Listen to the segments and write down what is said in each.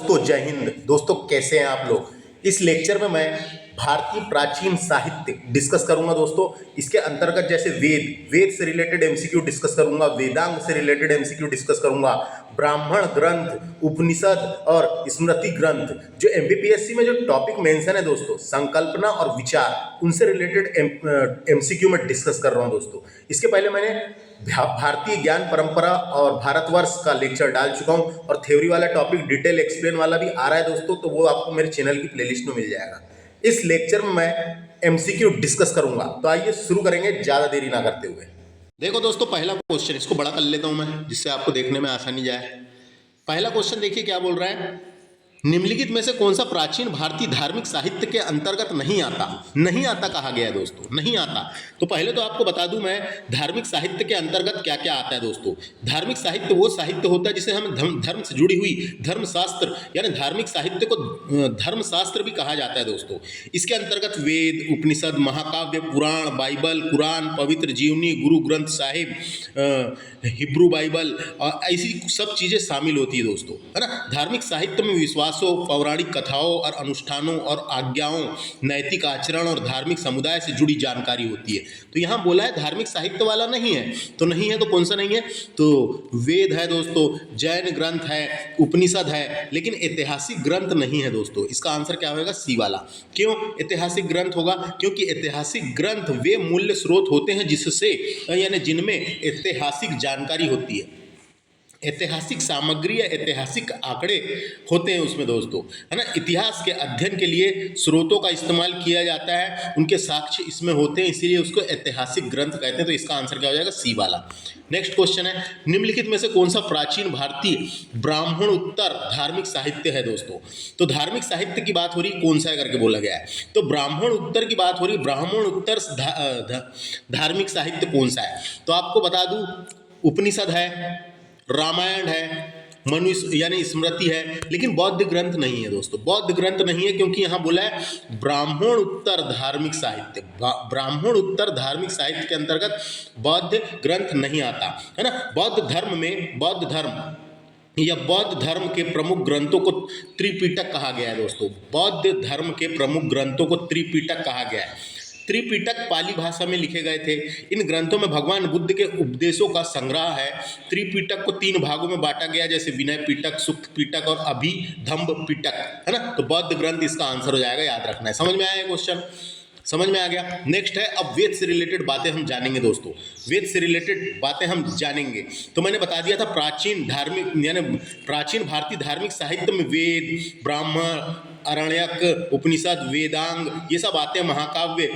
दोस्तों, जय हिंद। दोस्तों, कैसे हैं आप लोग। इस लेक्चर में मैं भारतीय प्राचीन साहित्य डिस्कस करूंगा दोस्तों। इसके अंतर्गत जैसे वेद से रिलेटेड एमसीक्यू डिस्कस करूंगा, वेदांग से रिलेटेड एमसीक्यू डिस्कस करूंगा, ब्राह्मण ग्रंथ, उपनिषद और स्मृति ग्रंथ। जो एमपीपीएससी में जो टॉपिक मेंशन है दोस्तों, संकल्पना और विचार, उनसे रिलेटेड एमसीक्यू में डिस्कस कर रहा हूं दोस्तों। इसके पहले मैंने भारतीय ज्ञान परंपरा और भारतवर्ष का लेक्चर डाल चुका हूं और थ्योरी वाला टॉपिक डिटेल एक्सप्लेन वाला भी आ रहा है दोस्तों, तो वो आपको मेरे चैनल की प्लेलिस्ट में मिल जाएगा। इस लेक्चर में मैं एमसीक्यू डिस्कस करूंगा, तो आइए शुरू करेंगे ज्यादा देरी ना करते हुए। देखो दोस्तों, पहला क्वेश्चन, इसको बड़ा कर लेता हूं मैं जिससे आपको देखने में आसानी जाए। पहला क्वेश्चन देखिए क्या बोल रहा है। निम्नलिखित में से कौन सा प्राचीन भारतीय धार्मिक साहित्य के अंतर्गत नहीं आता। नहीं आता कहा गया है दोस्तों, नहीं आता। तो पहले तो आपको बता दूं मैं, धार्मिक साहित्य के अंतर्गत क्या क्या आता है दोस्तों। धार्मिक साहित्य वो साहित्य होता है जिसे हम धर्म से जुड़ी हुई धर्मशास्त्र, यानी धार्मिक साहित्य को धर्मशास्त्र भी कहा जाता है दोस्तों। इसके अंतर्गत वेद, उपनिषद, महाकाव्य, पुराण, बाइबल, कुरान, पवित्र जीवनी, गुरु ग्रंथ साहिब, हिब्रू बाइबल और ऐसी सब चीज़ें शामिल होती है दोस्तों, है ना। धार्मिक साहित्य में विश्वासों, पौराणिक कथाओं और अनुष्ठानों और आज्ञाओं, नैतिक आचरण और धार्मिक समुदाय से जुड़ी जानकारी होती है। तो यहाँ बोला है धार्मिक साहित्य वाला नहीं है, तो नहीं है तो कौन सा नहीं है, तो वेद है दोस्तों, जैन ग्रंथ है, उपनिषद है, लेकिन ऐतिहासिक ग्रंथ नहीं है दोस्तों। इसका आंसर क्या होगा, सी वाला। क्यों ऐतिहासिक ग्रंथ होगा, क्योंकि ऐतिहासिक ग्रंथ वे मूल्य स्रोत होते हैं जिससे, यानी जिनमें ऐतिहासिक जानकारी होती है, ऐतिहासिक सामग्री या ऐतिहासिक आंकड़े होते हैं उसमें दोस्तों, है ना। इतिहास के अध्ययन के लिए स्रोतों का इस्तेमाल किया जाता है, उनके साक्ष्य इसमें होते हैं, इसीलिए उसको ऐतिहासिक ग्रंथ कहते हैं। तो इसका आंसर क्या हो जाएगा, सी वाला। नेक्स्ट क्वेश्चन है, निम्नलिखित में से कौन सा प्राचीन भारतीय ब्राह्मण उत्तर धार्मिक साहित्य है दोस्तों। तो धार्मिक साहित्य की बात हो रही, कौन सा है करके बोला गया है, तो ब्राह्मण उत्तर की बात हो रही। ब्राह्मण उत्तर धार्मिक साहित्य कौन सा है, तो आपको बता दूं, उपनिषद है, रामायण है, मनुष्य यानी स्मृति है, लेकिन बौद्ध ग्रंथ नहीं है दोस्तों। बौद्ध ग्रंथ नहीं है क्योंकि यहाँ बोला है ब्राह्मण उत्तर धार्मिक साहित्य। ब्राह्मण उत्तर धार्मिक साहित्य के अंतर्गत बौद्ध ग्रंथ नहीं आता, है ना। बौद्ध धर्म में, बौद्ध धर्म के प्रमुख ग्रंथों को त्रिपिटक कहा गया है दोस्तों। बौद्ध धर्म के प्रमुख ग्रंथों को त्रिपिटक कहा गया है। त्रिपिटक पाली भाषा में लिखे गए थे। इन ग्रंथों में भगवान बुद्ध के उपदेशों का संग्रह है। त्रिपिटक को 3 भागों में बांटा गया, जैसे विनय पिटक, सुक्त पिटक और अभिधम्म पिटक, है ना। तो बौद्ध ग्रंथ इसका आंसर हो जाएगा, याद रखना है। समझ में आया क्वेश्चन, समझ में आ गया। नेक्स्ट है, अब वेद से रिलेटेड बातें हम जानेंगे दोस्तों। वेद से रिलेटेड बातें हम जानेंगे। तो मैंने बता दिया था प्राचीन धार्मिक, यानी प्राचीन भारतीय धार्मिक साहित्य में वेद, ब्राह्मण, अरण्यक, उपनिषद, वेदांग, ये सब आते हैं, महाकाव्य,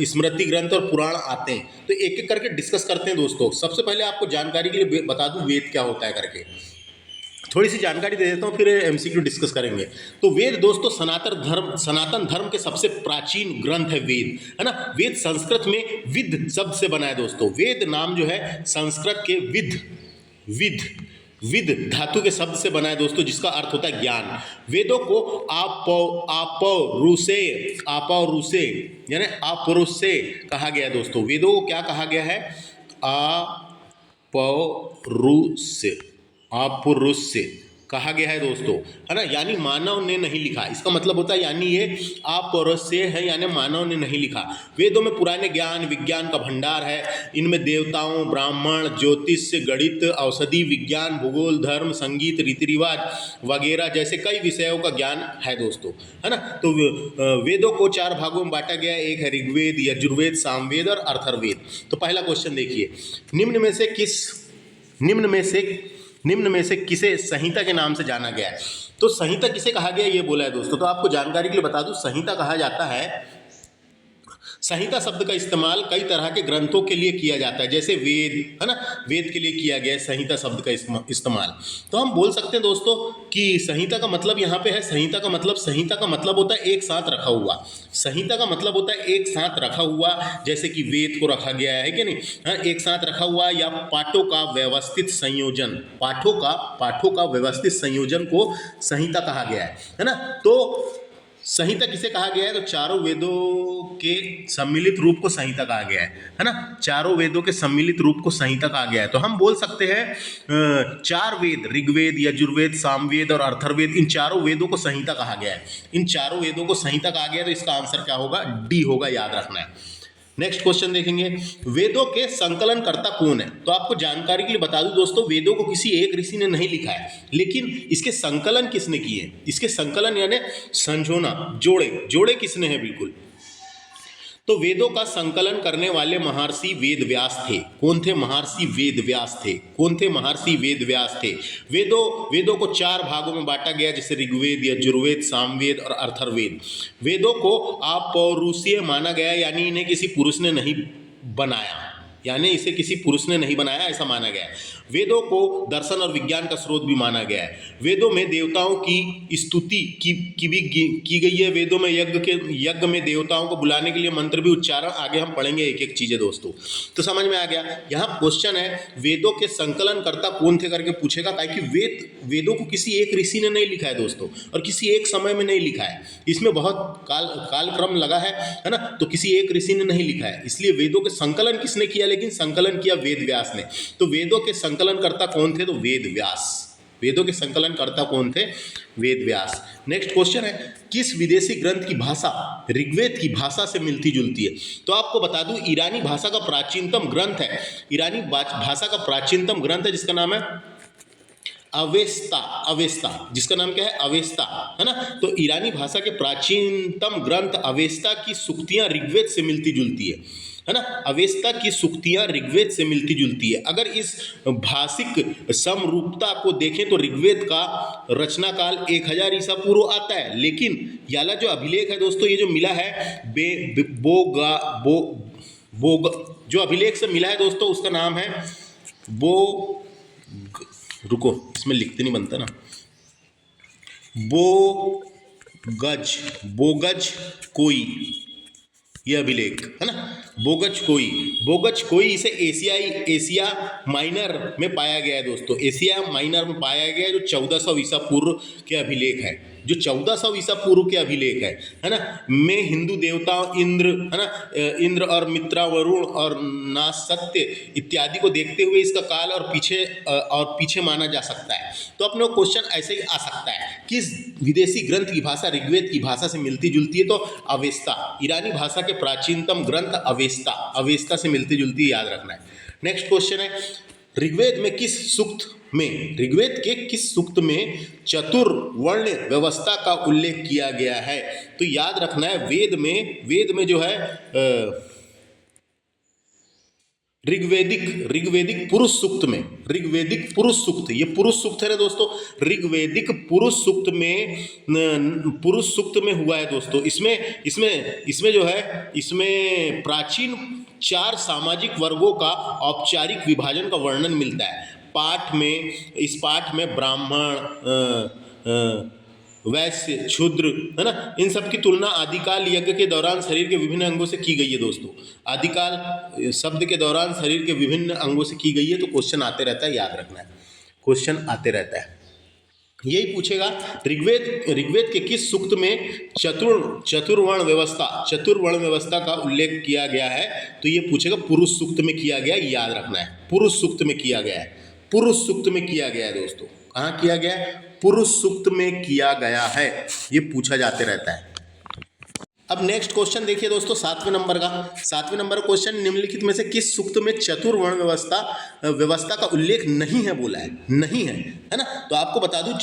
स्मृति ग्रंथ और पुराण आते हैं। तो एक एक करके डिस्कस करते हैं दोस्तों। सबसे पहले आपको जानकारी के लिए बता दूं वेद क्या होता है करके, थोड़ी सी जानकारी दे देता हूँ, फिर एमसीक्यू डिस्कस करेंगे। तो वेद दोस्तों सनातन धर्म के सबसे प्राचीन ग्रंथ है वेद, है ना। वेद संस्कृत में विद शब्द से बना है दोस्तों। वेद नाम जो है संस्कृत के विद धातु के शब्द से बना है दोस्तों, जिसका अर्थ होता है ज्ञान। वेदों को आपौरुषे यानी अपौरुष से कहा गया है दोस्तों। वेदों को क्या कहा गया है, अपौरुष से कहा गया है दोस्तों, है ना। यानी मानव ने नहीं लिखा, इसका मतलब होता है, यानी ये अपौरुष से है, यानी मानव ने नहीं लिखा। वेदों में पुराने ज्ञान विज्ञान का भंडार है। इनमें देवताओं, ब्राह्मण, ज्योतिष, गणित, औषधि विज्ञान, भूगोल, धर्म, संगीत, रीति रिवाज वगैरह जैसे कई विषयों का ज्ञान है दोस्तों, है ना। तो वेदों को 4 भागों में बांटा गया है। एक है ऋग्वेद, यजुर्वेद, सामवेद और अथर्ववेद। तो पहला क्वेश्चन देखिए, निम्न में से किसे संहिता के नाम से जाना गया है। तो संहिता किसे कहा गया ये बोला है दोस्तों। तो आपको जानकारी के लिए बता दूं, संहिता कहा जाता है, संहिता शब्द का इस्तेमाल कई तरह के ग्रंथों के लिए किया जाता है, जैसे वेद, है ना। वेद के लिए किया गया है संहिता शब्द का इस्तेमाल। तो हम बोल सकते हैं दोस्तों कि संहिता का मतलब यहाँ पे है, संहिता का मतलब होता है एक साथ रखा हुआ। संहिता का मतलब होता है एक साथ रखा हुआ, जैसे कि वेद को रखा गया है कि नहीं, हाँ, एक साथ रखा हुआ, या पाठों का व्यवस्थित संयोजन, पाठों का व्यवस्थित संयोजन को संहिता कहा गया है ना। तो संहिता किसे कहा गया है? तो चारों वेदों के सम्मिलित रूप को संहिता कहा गया है ना। चारों वेदों के सम्मिलित रूप को संहिता कहा गया है। तो हम बोल सकते हैं चार वेद, ऋग्वेद, यजुर्वेद, सामवेद और अथर्ववेद, इन चारों वेदों को संहिता कहा गया है। इन चारों वेदों को संहिता कहा गया है, तो इसका आंसर क्या होगा? डी होगा, याद रखना है। नेक्स्ट क्वेश्चन देखेंगे, वेदों के संकलनकर्ता कौन है? तो आपको जानकारी के लिए बता दूं दोस्तों, वेदों को किसी एक ऋषि ने नहीं लिखा है, लेकिन इसके संकलन किसने किए? इसके संकलन यानी संजोना, जोड़े किसने हैं? बिल्कुल, तो वेदों का संकलन करने वाले महर्षि वेद व्यास थे। कौन थे? महर्षि वेद व्यास थे। कौन थे? महर्षि वेद व्यास थे। वेदों को चार भागों में बांटा गया, जैसे ऋग्वेद, यजुर्वेद, सामवेद और अथर्ववेद। वेदों को अपौरुषीय माना गया, यानी इन्हें किसी पुरुष ने नहीं बनाया, यानी इसे किसी पुरुष ने नहीं बनाया, ऐसा माना गया है। वेदों को दर्शन और विज्ञान का स्रोत भी माना गया है। वेदों में देवताओं की स्तुति की भी की गई है। वेदों में यज्ञ में देवताओं को बुलाने के लिए मंत्र भी उच्चारण, आगे हम पढ़ेंगे एक एक चीजें दोस्तों। तो समझ में आ गया। यहाँ क्वेश्चन है वेदों के संकलनकर्ता कौन थे करके पूछेगा, कि वेदों को किसी एक ऋषि ने नहीं लिखा है दोस्तों, और किसी एक समय में नहीं लिखा है। इसमें बहुत कालक्रम लगा है ना, तो किसी एक ऋषि ने नहीं लिखा है। इसलिए वेदों के संकलन किसने किया? लेकिन संकलन किया वेद व्यास ने। तो वेदों के संकलनकर्ता कौन थे? तो वेद व्यास। वेदों के संकलनकर्ता कौन थे? वेद व्यास। नेक्स्ट क्वेश्चन है, किस विदेशी ग्रंथ की भाषा ऋग्वेद की भाषा से मिलती जुलती है? तो आपको बता दूं, ईरानी भाषा का प्राचीनतम ग्रंथ है, ईरानी भाषा का प्राचीनतम ग्रंथ है, जिसका नाम है अवेस्ता। जिसका नाम क्या है? अवेस्ता, है ना। तो ईरानी भाषा के प्राचीनतम ग्रंथ अवेस्ता की सूक्तियां ऋग्वेद से मिलती जुलती है ना। अवेस्ता की सूक्तियां ऋग्वेद से मिलती जुलती है। अगर इस भाषिक समरूपता को देखें तो ऋग्वेद का रचना काल 1000 ईसा पूर्व आता है, लेकिन याला जो अभिलेख है दोस्तों, ये जो मिला है जो अभिलेख से मिला है दोस्तों, उसका नाम है रुको, इसमें लिखते नहीं बनता ना, बोगज कोई, ये अभिलेख है ना, बोगज कोई इसे एशिया माइनर में पाया गया है दोस्तों। एशिया माइनर में पाया गया है, जो 1400 ईसा पूर्व के अभिलेख है, जो 1400 ईसा पूर्व के अभिलेख है ना। में हिंदू देवताओं इंद्र, है ना, इंद्र और मित्रा, वरुण और नासत्य इत्यादि को देखते हुए इसका काल और पीछे माना जा सकता है। तो अपने क्वेश्चन ऐसे ही आ सकता है, किस विदेशी ग्रंथ की भाषा ऋग्वेद की भाषा से मिलती जुलती है? तो अवेस्ता, ईरानी भाषा के प्राचीनतम ग्रंथ अवेस्ता से मिलती जुलती है, याद रखना है। नेक्स्ट क्वेश्चन है, ऋग्वेद के किस सूक्त में चतुर्वर्ण व्यवस्था का उल्लेख किया गया है? तो याद रखना है, वेद में जो है ऋग्वेदिक पुरुष सूक्त में, ऋग्वेदिक पुरुष सूक्त, ये पुरुष सूक्त है ना दोस्तों, ऋग्वेदिक पुरुष सूक्त में हुआ है दोस्तों। इसमें जो है, इसमें प्राचीन 4 सामाजिक वर्गों का औपचारिक विभाजन का वर्णन मिलता है। इस पाठ में ब्राह्मण, वैश्य, क्षुद्र, है ना, इन सब की तुलना आदिकाल यज्ञ के दौरान शरीर के विभिन्न अंगों से की गई है दोस्तों। आदिकाल शब्द के दौरान शरीर के विभिन्न अंगों से की गई है। तो क्वेश्चन आते रहता है, याद रखना है, क्वेश्चन आते रहता है। यही पूछेगा, ऋग्वेद के किस सूक्त में चतुर्वर्ण व्यवस्था का उल्लेख किया गया है? तो ये पूछेगा, पुरुष सूक्त में किया गया, याद रखना है, पुरुष सूक्त में किया गया है, पुरुष सूक्त में किया गया है दोस्तों। कहाँ किया गया है? पुरुष सूक्त में किया गया है, ये पूछा जाते रहता है। अब नेक्स्ट क्वेश्चन देखिए दोस्तों, 7वें नंबर का क्वेश्चन, निम्नलिखित में से किस सूक्त में चतुर्वर्ण व्यवस्था का उल्लेख नहीं है बोला है? नहीं है ना। तो आपको बता दूं,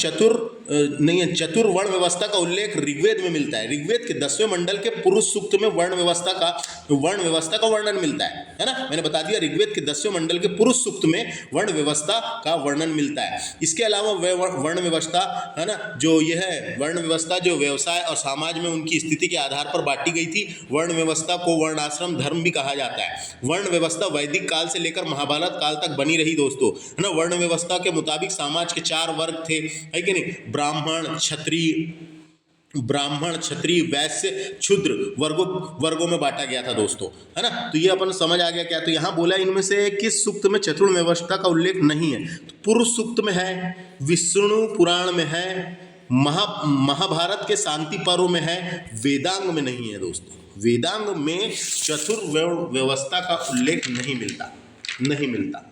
चतुर्वर्ण व्यवस्था का उल्लेख ऋग्वेद में मिलता है। ऋग्वेद के 10वें मंडल के पुरुष सूक्त में वर्ण व्यवस्था का वर्णन मिलता है ना। मैंने बता दिया, ऋग्वेद के 10वें मंडल के पुरुष सूक्त में वर्ण व्यवस्था का वर्णन मिलता है। इसके अलावा वर्ण व्यवस्था, है ना, जो यह है वर्ण व्यवस्था, जो व्यवसाय और समाज में उनकी स्थिति के आधार पर बांटी गई थी। वर्ण व्यवस्था को वर्णाश्रम धर्म भी कहा जाता है। वर्ण व्यवस्था वैदिक काल से लेकर महाभारत काल तक बनी रही दोस्तों, है ना। वर्ण व्यवस्था के मुताबिक समाज के 4 वर्ग थे, है कि नहीं? ब्राह्मण, क्षत्रिय, वैश्य, क्षुद्र वर्गों में बांटा गया था दोस्तों, है ना। तो ये अपन समझ आ गया क्या? तो यहाँ बोला, इनमें से किस सूक्त में चतुर्वर्ण व्यवस्था का उल्लेख नहीं है? तो पुरुष सूक्त में है, विष्णु पुराण में है, महाभारत के शांति पर्व में है, वेदांग में नहीं है दोस्तों। वेदांग में चतुर्वर्ण व्यवस्था का उल्लेख नहीं मिलता, नहीं मिलता।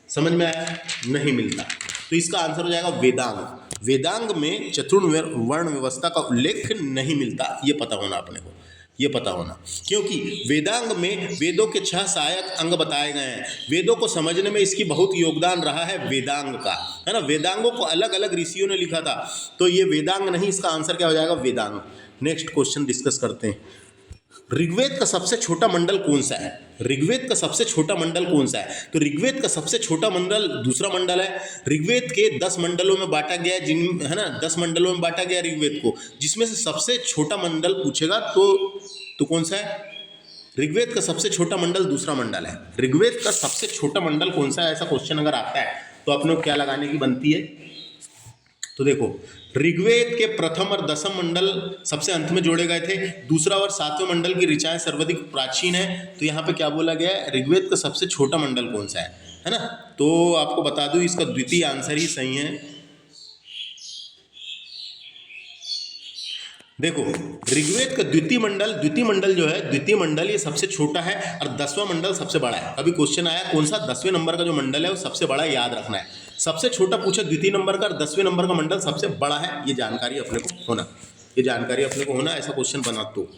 समझ में आया? नहीं मिलता। तो इसका आंसर हो जाएगा वेदांग। वेदांग में चतुर्वर्ण व्यवस्था का उल्लेख नहीं मिलता, ये पता होना अपने को, ये पता होना, क्योंकि वेदांग में वेदों के 6 सहायक अंग बताए गए हैं। वेदों को समझने में इसकी बहुत योगदान रहा है वेदांग का, है ना। वेदांगों को अलग अलग ऋषियों ने लिखा था, तो ये वेदांग नहीं, इसका आंसर क्या हो जाएगा? वेदांग। नेक्स्ट क्वेश्चन डिस्कस करते हैं। ऋग्वेद का सबसे छोटा मंडल कौन सा है? ऋग्वेद का सबसे छोटा मंडल कौन सा है? तो ऋग्वेद का सबसे छोटा मंडल दूसरा मंडल है। ऋग्वेद के 10 मंडलों में बांटा गया है, जिन, है ना, 10 मंडलों में बांटा गया ऋग्वेद को, जिसमें से सबसे छोटा मंडल पूछेगा तो कौन सा है? ऋग्वेद का सबसे छोटा मंडल दूसरा मंडल है। ऋग्वेद का सबसे छोटा मंडल कौन सा है, ऐसा क्वेश्चन अगर आता है तो अपने को क्या लगाने की बनती है? तो देखो, ऋग्वेद के प्रथम और दसम मंडल सबसे अंत में जोड़े गए थे। दूसरा और 7वें मंडल की ऋचाएं सर्वाधिक प्राचीन है। तो यहाँ पे क्या बोला गया है? ऋग्वेद का सबसे छोटा मंडल कौन सा है ना। तो आपको बता दूं, इसका द्वितीय आंसर ही सही है। देखो, ऋग्वेद का द्वितीय मंडल जो है, द्वितीय मंडल ये सबसे छोटा है और 10वां मंडल सबसे बड़ा है। अभी क्वेश्चन आया कौन सा 10वें नंबर का जो मंडल है वो सबसे बड़ा है, याद रखना है। सबसे छोटा पूछा द्वितीय नंबर का और 10वें नंबर का मंडल सबसे बड़ा है, ये जानकारी अपने को होना, ये जानकारी अपने को होना, ऐसा क्वेश्चन बना। तो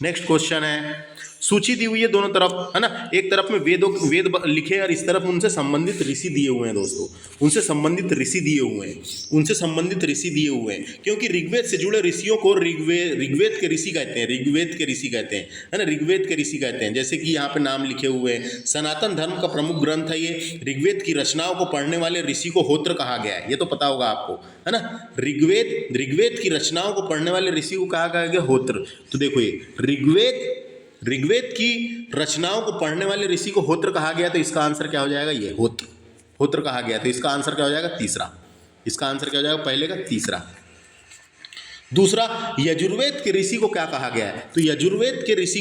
नेक्स्ट क्वेश्चन है, सूची दी हुई है दोनों तरफ, है ना। एक तरफ में वेद लिखे और इस तरफ उनसे संबंधित ऋषि दिए हुए हैं दोस्तों, उनसे संबंधित ऋषि दिए हुए हैं, उनसे संबंधित ऋषि दिए हुए हैं। क्योंकि ऋग्वेद से जुड़े ऋषियों को ऋग्वेद के ऋषि कहते हैं, ऋग्वेद के ऋषि कहते हैं, है ना, ऋग्वेद के ऋषि कहते हैं। जैसे कि यहाँ पे नाम लिखे हुए हैं। सनातन धर्म का प्रमुख ग्रंथ है ये। ऋग्वेद की रचनाओं को पढ़ने वाले ऋषि को होत्र कहा गया है, ये तो पता होगा आपको, है ना। ऋग्वेद की रचनाओं को पढ़ने वाले ऋषि को कहा गया होत्र। तो देखो, ये ऋग्वेद की रचनाओं को पढ़ने वाले ऋषि को होत्र कहा गया, तो इसका आंसर क्या हो जाएगा? ये होत्र कहा गया, तो इसका आंसर क्या हो जाएगा? तीसरा। इसका आंसर क्या हो जाएगा? पहले का तीसरा। दूसरा, यजुर्वेद के ऋषि को क्या कहा गया है? तो यजुर्वेद के ऋषि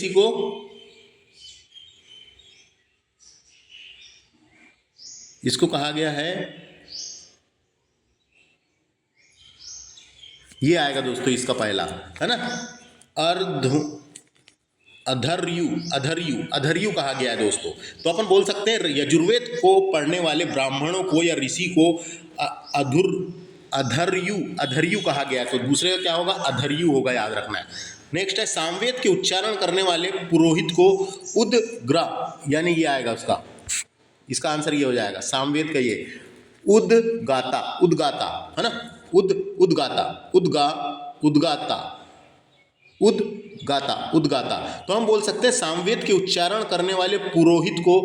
को इसको कहा गया है, ये आएगा दोस्तों इसका पहला, है ना, अधर्यु कहा गया है दोस्तों। तो अपन बोल सकते हैं यजुर्वेद को पढ़ने वाले ब्राह्मणों को या ऋषि को अधर्यु कहा गया है। तो दूसरे का क्या होगा? अधर्यु होगा, याद रखना है। नेक्स्ट है, सामवेद के उच्चारण करने वाले पुरोहित को उद्ग्रा, यानी ये आएगा उसका, इसका आंसर ये हो जाएगा सामवेद का, ये उद्गाता, है ना, उद्गाता। तो हम बोल सकते हैं सामवेद के उच्चारण करने वाले पुरोहित को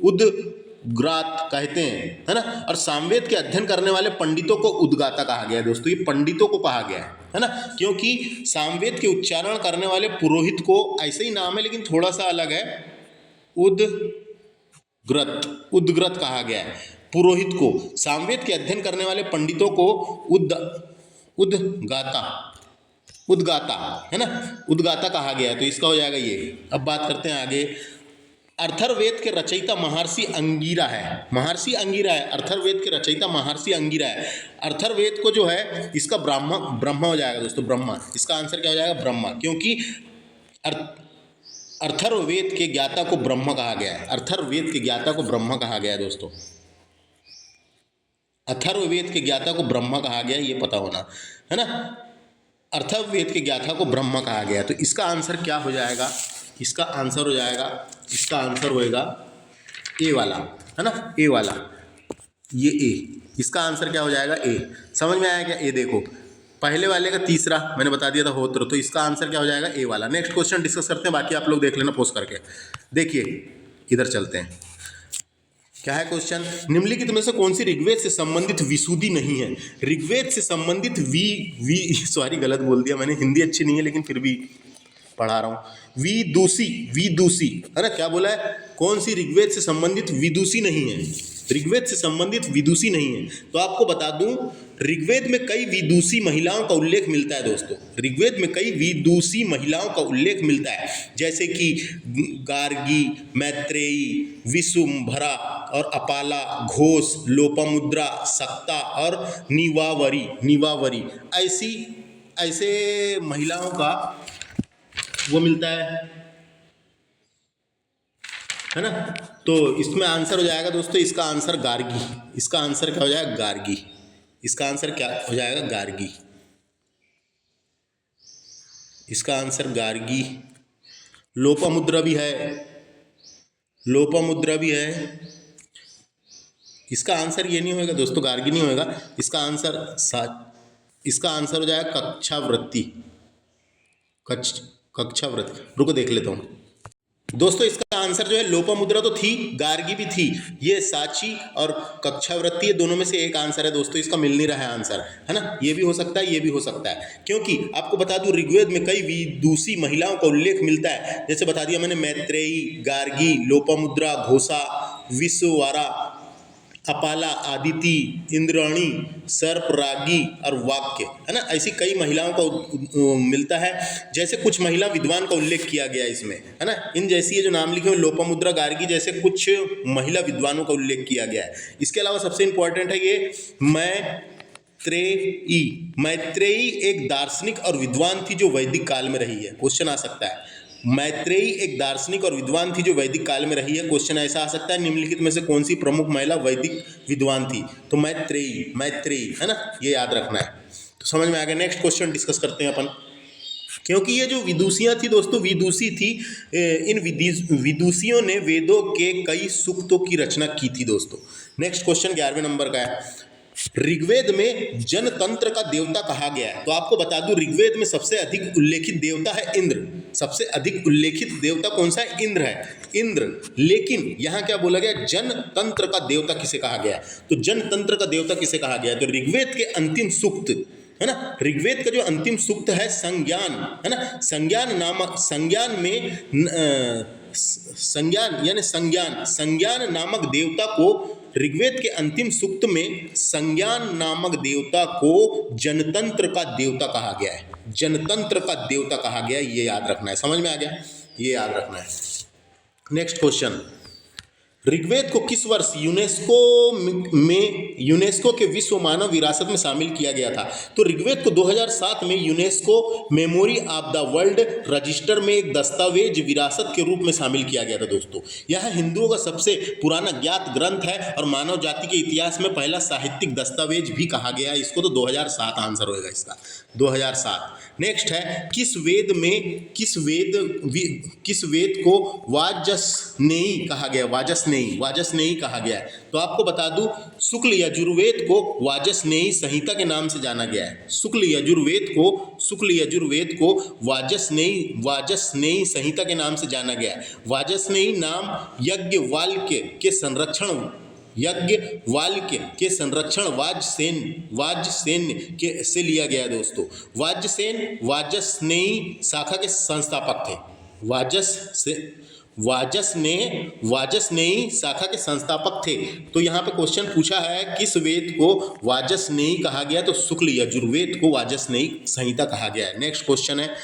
उद्ग्रात कहते हैं, है ना। और सामवेद के अध्ययन करने वाले पंडितों को उद्गाता कहा गया है दोस्तों, ये पंडितों को कहा गया है ना। क्योंकि सामवेद के उच्चारण करने वाले पुरोहित को, ऐसे ही नाम है लेकिन थोड़ा सा अलग है, उद्ग्रत कहा गया है। पुरोहित को, सामवेद के अध्ययन करने वाले पंडितों को उद्गाता, है ना, उद्गाता कहा गया है। तो इसका हो जाएगा ये। अब बात करते हैं आगे। अथर्ववेद के रचयिता महर्षि अंगिरा है। अथर्ववेद के रचयिता महर्षि अंगिरा है। अथर्ववेद को जो है, इसका ब्रह्मा हो जाएगा दोस्तों, ब्रह्मा। इसका आंसर क्या हो जाएगा? ब्रह्मा। क्योंकि अथर्ववेद के ज्ञाता को ब्रह्मा कहा गया है। अथर्ववेद के ज्ञाता को ब्रह्मा कहा गया है दोस्तों, अथर्ववेद के ज्ञाता को ब्रह्मा कहा गया, ये पता होना, है ना। अथर्ववेद के ज्ञाता को ब्रह्मा कहा गया। तो इसका आंसर क्या हो जाएगा? इसका आंसर होएगा ए वाला, है ना, ए वाला, ये ए। इसका आंसर क्या हो जाएगा? ए। समझ में आया क्या? ए देखो, पहले वाले का तीसरा मैंने बता दिया था होत्र, तो इसका आंसर क्या हो जाएगा? ए वाला। नेक्स्ट क्वेश्चन डिस्कस करते हैं, बाकी आप लोग देख लेना पोस्ट करके। देखिए, इधर चलते हैं, क्या है क्वेश्चन? निम्नलिखित में से कौन सी ऋग्वेद से संबंधित विशुद्धि नहीं है? ऋग्वेद से संबंधित सॉरी गलत बोल दिया मैंने, हिंदी अच्छी नहीं है लेकिन फिर भी पढ़ा रहा हूँ। विदुषी, है ना, क्या बोला है? कौन सी ऋग्वेद से संबंधित विदुषी नहीं है? ऋग्वेद से संबंधित विदुषी नहीं है। तो आपको बता दूं, ऋग्वेद में कई विदुषी महिलाओं का उल्लेख मिलता है दोस्तों। ऋग्वेद में कई विदुषी महिलाओं का उल्लेख मिलता है, जैसे कि गार्गी, मैत्रेयी, विशुंभरा और अपाला, घोष, लोपामुद्रा, सक्ता और निवावरी ऐसे महिलाओं का वो मिलता है ना। तो इसमें आंसर हो जाएगा दोस्तों, इसका आंसर गार्गी। इसका आंसर क्या हो जाएगा? गार्गी। इसका आंसर क्या हो जाएगा? गार्गी। इसका आंसर गार्गी। लोपामुद्रा भी है, लोपामुद्रा भी है। इसका आंसर ये नहीं होगा दोस्तों, गार्गी नहीं होगा। इसका आंसर हो जाएगा कक्षावृत्ति। कक्षावृत्ति, रुको देख लेता हूँ दोस्तों। इसका आंसर जो है लोपामुद्रा तो थी, गार्गी भी थी। ये साची और कक्षावृत्ति, दोनों में से एक आंसर है दोस्तों। इसका मिल नहीं रहा है आंसर, है ना। ये भी हो सकता है, ये भी हो सकता है, क्योंकि आपको बता दूं ऋग्वेद में कई विदुषी महिलाओं का उल्लेख मिलता है। जैसे बता दिया मैंने, मैत्रेयी, गार्गी, लोपामुद्रा, घोषा, विश्ववारा, अपाला, आदिति, इंद्राणी, सर्परागी और वाक्य, है ना। ऐसी कई महिलाओं का मिलता है। जैसे कुछ महिला विद्वान का उल्लेख किया गया इसमें, है ना। इन जैसी ये जो नाम लिखे हुए लोपामुद्रा, गार्गी जैसे कुछ महिला विद्वानों का उल्लेख किया गया है। इसके अलावा सबसे इंपॉर्टेंट है ये मैत्रेयी एक दार्शनिक और विद्वान थी जो वैदिक काल में रही है। क्वेश्चन आ सकता है, मैत्रेयी एक दार्शनिक और विद्वान थी जो वैदिक काल में रही है। क्वेश्चन ऐसा आ सकता है, निम्नलिखित में से कौन सी प्रमुख महिला वैदिक विद्वान थी? तो मैत्रेयी, है ना, ये याद रखना है। तो समझ में आ गया। नेक्स्ट क्वेश्चन डिस्कस करते हैं अपन। क्योंकि ये जो विदुषियाँ थी दोस्तों, विदुषी थी, इन विदुषियों ने वेदों के कई सूक्तों की रचना की थी दोस्तों। नेक्स्ट क्वेश्चन 11वें नंबर का है, ऋग्वेद में जनतंत्र का देवता कहा गया है। तो आपको बता दूं, ऋग्वेद में सबसे अधिक उल्लेखित देवता है इंद्र। सबसे अधिक उल्लेखित देवता कौन सा है? इंद्र है, इंद्र। लेकिन यहां क्या बोला गया? जनतंत्र का देवता किसे कहा गया? तो जनतंत्र का देवता किसे कहा गया? तो ऋग्वेद के अंतिम सूक्त, है ना, ऋग्वेद का जो अंतिम सूक्त है संज्ञान, है ना, संज्ञान नामक देवता को, ऋग्वेद के अंतिम सूक्त में संज्ञान नामक देवता को जनतंत्र का देवता कहा गया है। जनतंत्र का देवता कहा गया है, ये याद रखना है। समझ में आ गया? ये याद रखना है। नेक्स्ट क्वेश्चन, ऋग्वेद को किस वर्ष यूनेस्को के विश्व मानव विरासत में शामिल किया गया था? तो ऋग्वेद को 2007 में UNESCO memory of the world register में एक दस्तावेज विरासत के रूप में शामिल किया गया था दोस्तों। यह हिंदुओं का सबसे पुराना ज्ञात ग्रंथ है और मानव जाति के इतिहास में पहला साहित्यिक दस्तावेज भी कहा गया है इसको। तो 2007 आंसर होगा इसका, 2007। नेक्स्ट है, किस वेद को वाजसनेयी कहा गया? वाजसनेयी कहा गया है। तो आपको बता दूं, शुक्ल यजुर्वेद को वाजसनेयी संहिता के नाम से जाना गया है। शुक्ल यजुर्वेद को वाजसनेयी संहिता के नाम से जाना गया है। वाजसनेयी नाम याज्ञवल्क्य के संरक्षण वाजसेन के से लिया गया दोस्तों। वाजसेन वाजसनेयी शाखा के संस्थापक थे। वाजसनेयी शाखा के संस्थापक थे। तो यहाँ पे क्वेश्चन पूछा है, किस वेद को वाजसनेयी कहा गया? तो शुक्ल यजुर्वेद को वाजसनेयी संहिता कहा गया है। नेक्स्ट क्वेश्चन है,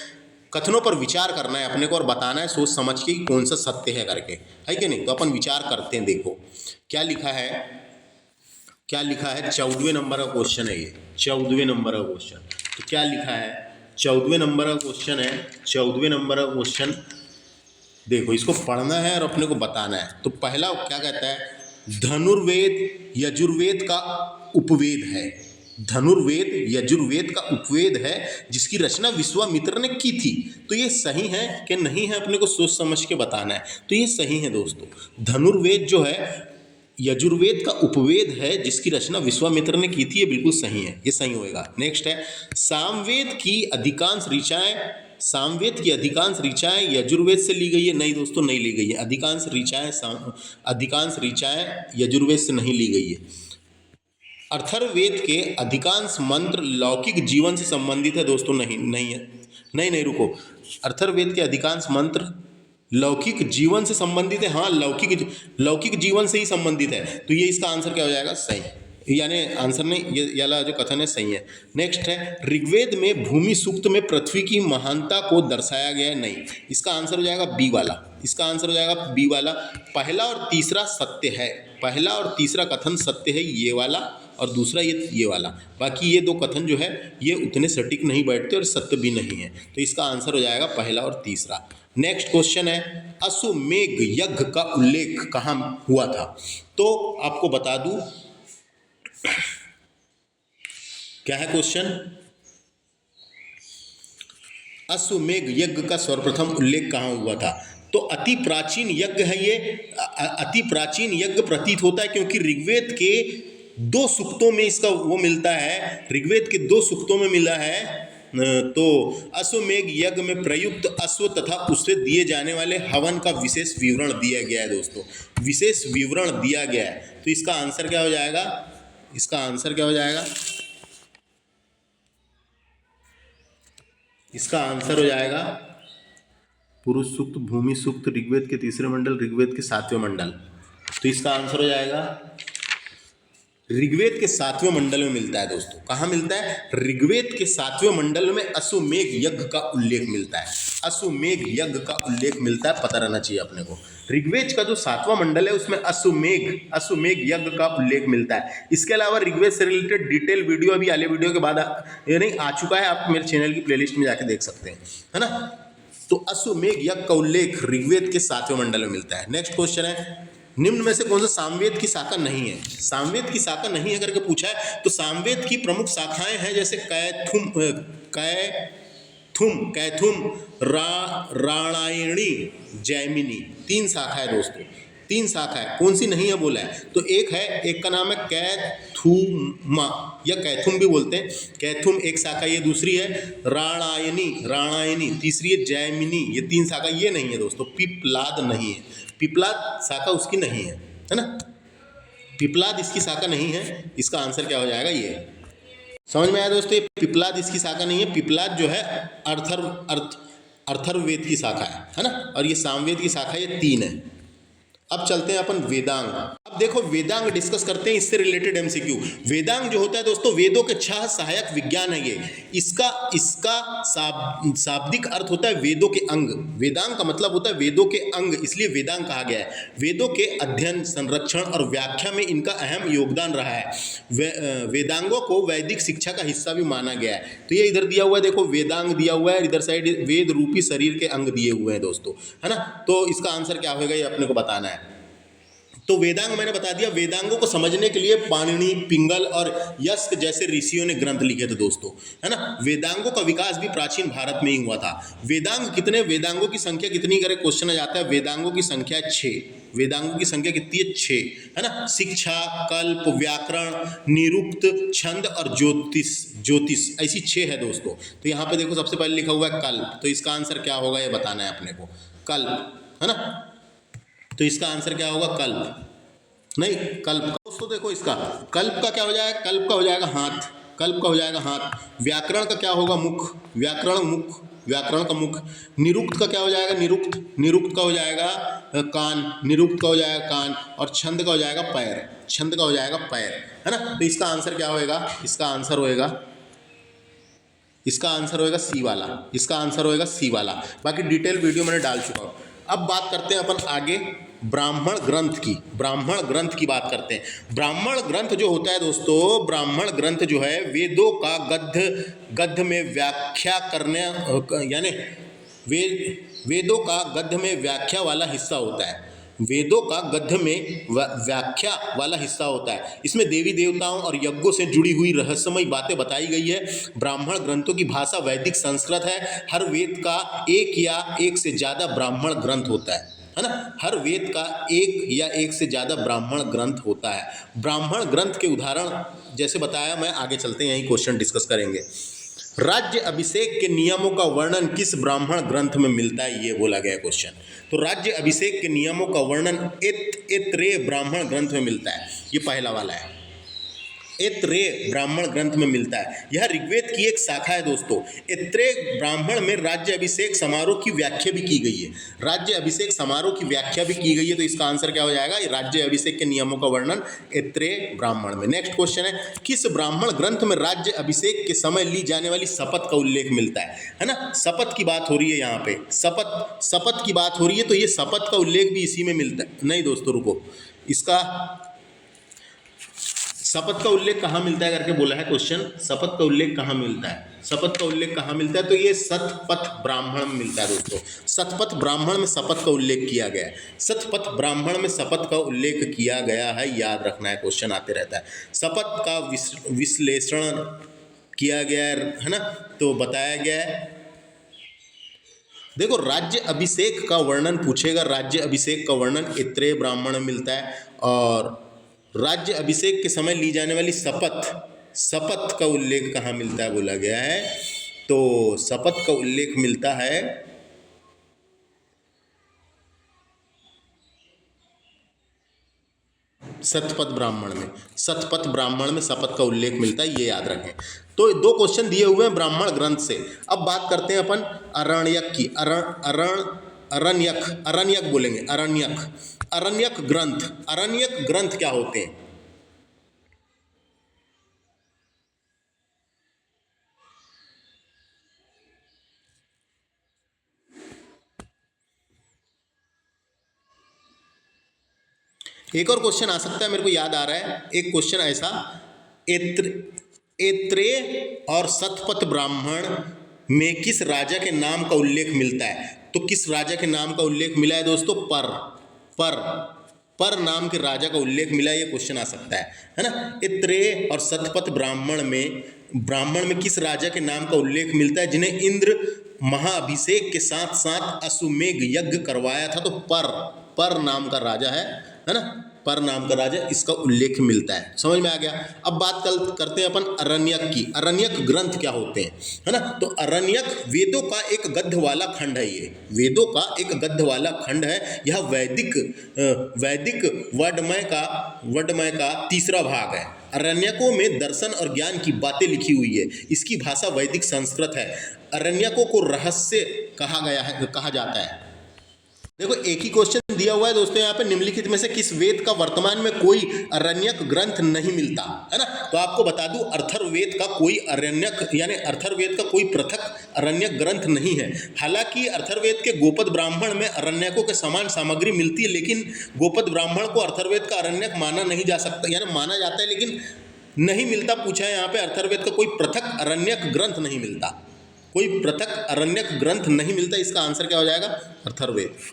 कथनों पर विचार करना है अपने को और बताना है सोच समझ के कि कौन सा सत्य है करके, है कि नहीं। तो अपन विचार करते हैं। देखो क्या लिखा है 14वें नंबर का क्वेश्चन है ये, 14वें नंबर का क्वेश्चन। तो क्या लिखा है? 14वें नंबर का क्वेश्चन है। 14वें नंबर का क्वेश्चन देखो, इसको पढ़ना है और अपने को बताना है। तो पहला क्या कहता है? धनुर्वेद यजुर्वेद का उपवेद है। धनुर्वेद यजुर्वेद का उपवेद है जिसकी रचना विश्वामित्र ने की थी। तो ये सही है कि नहीं है, अपने को सोच समझ के बताना है। तो ये सही है दोस्तों। धनुर्वेद जो है यजुर्वेद का उपवेद है जिसकी रचना विश्वामित्र ने की थी, ये बिल्कुल सही है, ये सही होएगा। नेक्स्ट है, सामवेद की अधिकांश ऋचाएं यजुर्वेद से ली गई है। नहीं दोस्तों, नहीं ली गई है। अधिकांश ऋचाएं यजुर्वेद से नहीं ली गई है। अथर्ववेद के अधिकांश मंत्र लौकिक जीवन से संबंधित है दोस्तों। नहीं रुको, अथर्ववेद के अधिकांश मंत्र लौकिक जीवन से संबंधित है, हाँ लौकिक जीवन से ही संबंधित है, तो ये इसका आंसर क्या हो जाएगा, सही, यानी आंसर नहीं, ये वाला जो कथन है सही है। नेक्स्ट है ऋग्वेद में भूमि सूक्त में पृथ्वी की महानता को दर्शाया गया है, नहीं, इसका आंसर हो जाएगा बी वाला, इसका आंसर हो जाएगा बी वाला। पहला और तीसरा सत्य है, पहला और तीसरा कथन सत्य है, ये वाला और दूसरा ये वाला, बाकी ये दो कथन जो है ये उतने सटीक नहीं बैठते और सत्य भी नहीं है, तो इसका आंसर हो जाएगा पहला और तीसरा। नेक्स्ट क्वेश्चन है अश्वमेध यज्ञ का उल्लेख कहाँ हुआ था, तो आपको बता दूं क्या है क्वेश्चन, अश्वमेध यज्ञ का सर्वप्रथम उल्लेख कहाँ हुआ था, तो अति प्राचीन यज्ञ है ये, अति प्राचीन यज्ञ प्रतीत होता है क्योंकि ऋग्वेद के 2 सूक्तों में इसका वो मिलता है, ऋग्वेद के 2 सूक्तों में मिला है। तो अश्वमेध यज्ञ में प्रयुक्त अश्व तथा उससे दिए जाने वाले हवन का विशेष विवरण दिया गया है दोस्तों, विशेष विवरण दिया गया है, तो इसका आंसर क्या हो जाएगा, इसका आंसर क्या हो जाएगा, इसका आंसर हो जाएगा पुरुष सूक्त, भूमि सूक्त, ऋग्वेद के 3रे मंडल, ऋग्वेद के 7वें मंडल, तो इसका आंसर हो जाएगा ऋग्वेद के 7वें मंडल में मिलता है दोस्तों, कहाँ मिलता है, ऋग्वेद के 7वें मंडल में अश्वमेध यज्ञ का उल्लेख मिलता है, अश्वमेध यज्ञ का उल्लेख मिलता है, पता रहना चाहिए अपने को। ऋग्वेद का जो 7वां मंडल है उसमें अश्वमेध यज्ञ का उल्लेख मिलता है। इसके अलावा ऋग्वेद से रिलेटेड डिटेल वीडियो अभी आले वीडियो के बाद ये नहीं आ चुका है, आप मेरे चैनल की प्लेलिस्ट में जाके देख सकते हैं, है ना। तो अश्वमेध यज्ञ का उल्लेख ऋग्वेद के 7वें मंडल में मिलता है। नेक्स्ट क्वेश्चन है निम्न में से कौन सा सामवेद की शाखा नहीं है, सामवेद की शाखा नहीं है करके पूछा है, तो सामवेद की प्रमुख शाखाएं हैं जैसे कैथुम, राणायणी, जैमिनी, 3 शाखा है दोस्तों, 3 शाखा है, कौन सी नहीं है बोला है, तो एक का नाम है कैथुमा या कैथुम भी बोलते हैं, कैथुम एक शाखा, ये दूसरी है राणायनी, तीसरी है जैमिनी, ये 3 शाखा ये नहीं है दोस्तों। पिप्लाद नहीं है, पिप्लाद शाखा उसकी नहीं है ना, पिप्लाद इसकी शाखा नहीं है, इसका आंसर क्या हो जाएगा, ये समझ में आया दोस्तों, ये पिप्लाद इसकी शाखा नहीं है, पिप्लाद जो है अर्थर्ववेद की शाखा है ना, और ये सामवेद की शाखा, ये 3 है। अब चलते हैं अपन वेदांग। अब देखो वेदांग डिस्कस करते हैं, इससे रिलेटेड एमसीक्यू। वेदांग जो होता है दोस्तों वेदों के 6 सहायक विज्ञान है ये, इसका शाब्दिक अर्थ होता है वेदों के अंग। वेदांग का मतलब होता है वेदों के अंग, इसलिए वेदांग कहा गया है। वेदों के अध्ययन, संरक्षण और व्याख्या में इनका अहम योगदान रहा है। वेदांगों को वैदिक शिक्षा का हिस्सा भी माना गया है। तो ये इधर दिया हुआ है, देखो वेदांग दिया हुआ है, इधर साइड वेद रूपी शरीर के अंग दिए हुए हैं दोस्तों, है ना। तो इसका आंसर क्या होगा ये अपने को बताना है। तो वेदांग मैंने बता दिया। वेदांगों को समझने के लिए पाणिनि, पिंगल और यस्क जैसे ऋषियों ने ग्रंथ लिखे थे दोस्तों, है ना। वेदांगों का विकास भी प्राचीन भारत में ही हुआ था। वेदांगों की संख्या कितनी करे क्वेश्चन आ जाता है। वेदांगों की संख्या 6, वेदांगों की संख्या कितनी है 6, है ना। शिक्षा, कल्प, व्याकरण, निरुक्त, छंद और ज्योतिष ऐसी 6 है दोस्तों। तो यहाँ पे देखो सबसे पहले लिखा हुआ है कल्प, तो इसका आंसर क्या होगा ये बताना है अपने को, कल्प, है ना। तो इसका आंसर क्या होगा, कल्प नहीं, कल्प। दोस्तों देखो इसका कल्प का क्या हो जाएगा, कल्प का हो जाएगा हाथ, कल्प का हो जाएगा हाथ। व्याकरण का क्या होगा, मुख, व्याकरण का मुख। निरुक्त का क्या हो जाएगा, निरुक्त का हो जाएगा कान, निरुक्त का हो जाएगा कान। और छंद का हो जाएगा पैर, छंद का हो जाएगा पैर, है ना। तो इसका आंसर क्या होएगा, इसका आंसर होएगा सी वाला, इसका आंसर होएगा सी वाला। बाकी डिटेल वीडियो मैंने डाल चुका हूँ। अब बात करते हैं अपन आगे ब्राह्मण ग्रंथ की बात करते हैं। ब्राह्मण ग्रंथ जो होता है दोस्तों, ब्राह्मण ग्रंथ जो है वेदों का गद्य में व्याख्या करने, यानी वेदों का गद्य में व्याख्या वाला हिस्सा होता है। वेदों का गद्य में व्याख्या वाला हिस्सा होता है। इसमें देवी देवताओं और यज्ञों से जुड़ी हुई रहस्यमय बातें बताई गई है। ब्राह्मण ग्रंथों की भाषा वैदिक संस्कृत है। हर वेद का एक या एक से ज़्यादा ब्राह्मण ग्रंथ होता है ना। हर वेद का एक या एक से ज़्यादा ब्राह्मण ग्रंथ होता है। ब्राह्मण ग्रंथ के उदाहरण जैसे बताया, मैं आगे चलते हैं, यही क्वेश्चन डिस्कस करेंगे। राज्य अभिषेक के नियमों का वर्णन किस ब्राह्मण ग्रंथ में मिलता है, ये बोला गया क्वेश्चन। तो राज्य अभिषेक के नियमों का वर्णन ऐत्रेय ब्राह्मण ग्रंथ में मिलता है। ये पहला वाला है, ऐत्रेय ब्राह्मण ग्रंथ में मिलता है। यह ऋग्वेद की एक शाखा है दोस्तों। ऐत्रेय ब्राह्मण में राज्य अभिषेक समारोह की व्याख्या भी की गई है। राज्य अभिषेक समारोह की व्याख्या भी की गई है, तो इसका आंसर क्या हो जाएगा? राज्य अभिषेक के नियमों का वर्णन ऐत्रेय ब्राह्मण में। नेक्स्ट क्वेश्चन है, किस ब्राह्मण ग्रंथ में राज्य अभिषेक के समय ली जाने वाली शपथ का उल्लेख मिलता है ना? शपथ की बात हो रही है यहाँ पे, शपथ की बात हो रही है, तो ये शपथ का उल्लेख भी इसी में मिलता है। नहीं दोस्तों रुको, इसका शपथ का उल्लेख कहाँ मिलता है करके बोला है क्वेश्चन। शपथ का उल्लेख कहाँ मिलता है? शपथ का उल्लेख कहाँ मिलता है? तो ये शतपथ ब्राह्मण में मिलता है दोस्तों। शतपथ ब्राह्मण में शपथ का उल्लेख किया गया है। शतपथ ब्राह्मण में शपथ का उल्लेख किया गया है, याद रखना है, क्वेश्चन आते रहता है। शपथ का विश्लेषण किया गया है ना, तो बताया गया है। देखो, राज्य अभिषेक का वर्णन पूछेगा, राज्य अभिषेक का वर्णन ऐत्रेय ब्राह्मण में मिलता है। और राज्य अभिषेक के समय ली जाने वाली शपथ का उल्लेख कहाँ मिलता है बोला गया है, तो शपथ का उल्लेख मिलता है शतपथ ब्राह्मण में। शतपथ ब्राह्मण में शपथ का उल्लेख मिलता है, ये याद रखें। तो दो क्वेश्चन दिए हुए हैं ब्राह्मण ग्रंथ से। अब बात करते हैं अपन अरण्यक की। अरण्यक बोलेंगे, अरण्यक ग्रंथ क्या होते हैं? एक और क्वेश्चन आ सकता है, मेरे को याद आ रहा है एक क्वेश्चन ऐसा, ऐत्रेय और शतपथ ब्राह्मण में किस राजा के नाम का उल्लेख मिलता है? तो किस राजा के नाम का उल्लेख मिला है दोस्तों? पर नाम के राजा का उल्लेख मिला है, ये क्वेश्चन आ सकता है ना। ऐत्रेय और शतपथ ब्राह्मण में किस राजा के नाम का उल्लेख मिलता है जिन्हें इंद्र महाअभिषेक के साथ साथ अश्वमेघ यज्ञ करवाया था? तो पर नाम का राजा है ना, पर नाम का राजा, इसका उल्लेख मिलता है। समझ में आ गया। अब बात करते हैं अपन अरण्यक की। अरण्यक ग्रंथ क्या होते हैं, है ना? तो अरण्यक वेदों का एक गद्य वाला खंड है। ये वेदों का एक गद्य वाला खंड है। यह वैदिक वर्णमय का तीसरा भाग है। अरण्यकों में दर्शन और ज्ञान की बातें लिखी हुई है। इसकी भाषा वैदिक संस्कृत है। अरण्यकों को रहस्य कहा जाता है। देखो, एक ही क्वेश्चन दिया हुआ है दोस्तों यहाँ पे, निम्नलिखित में से किस वेद का वर्तमान में कोई अरण्यक ग्रंथ नहीं मिलता, है ना? तो आपको बता दूं, अथर्ववेद का कोई अथर्ववेद का कोई पृथक अरण्यक ग्रंथ नहीं है। हालांकि अथर्ववेद के गोपद ब्राह्मण में अरण्यकों के समान सामग्री मिलती है, लेकिन गोपद ब्राह्मण को अथर्ववेद का अरण्यक माना नहीं जा सकता, यानी माना जाता है लेकिन नहीं मिलता। पूछा है यहाँ पे, अथर्ववेद का कोई पृथक अरण्यक ग्रंथ नहीं मिलता, कोई पृथक अरण्यक ग्रंथ नहीं मिलता। इसका आंसर क्या हो जाएगा? अथर्ववेद।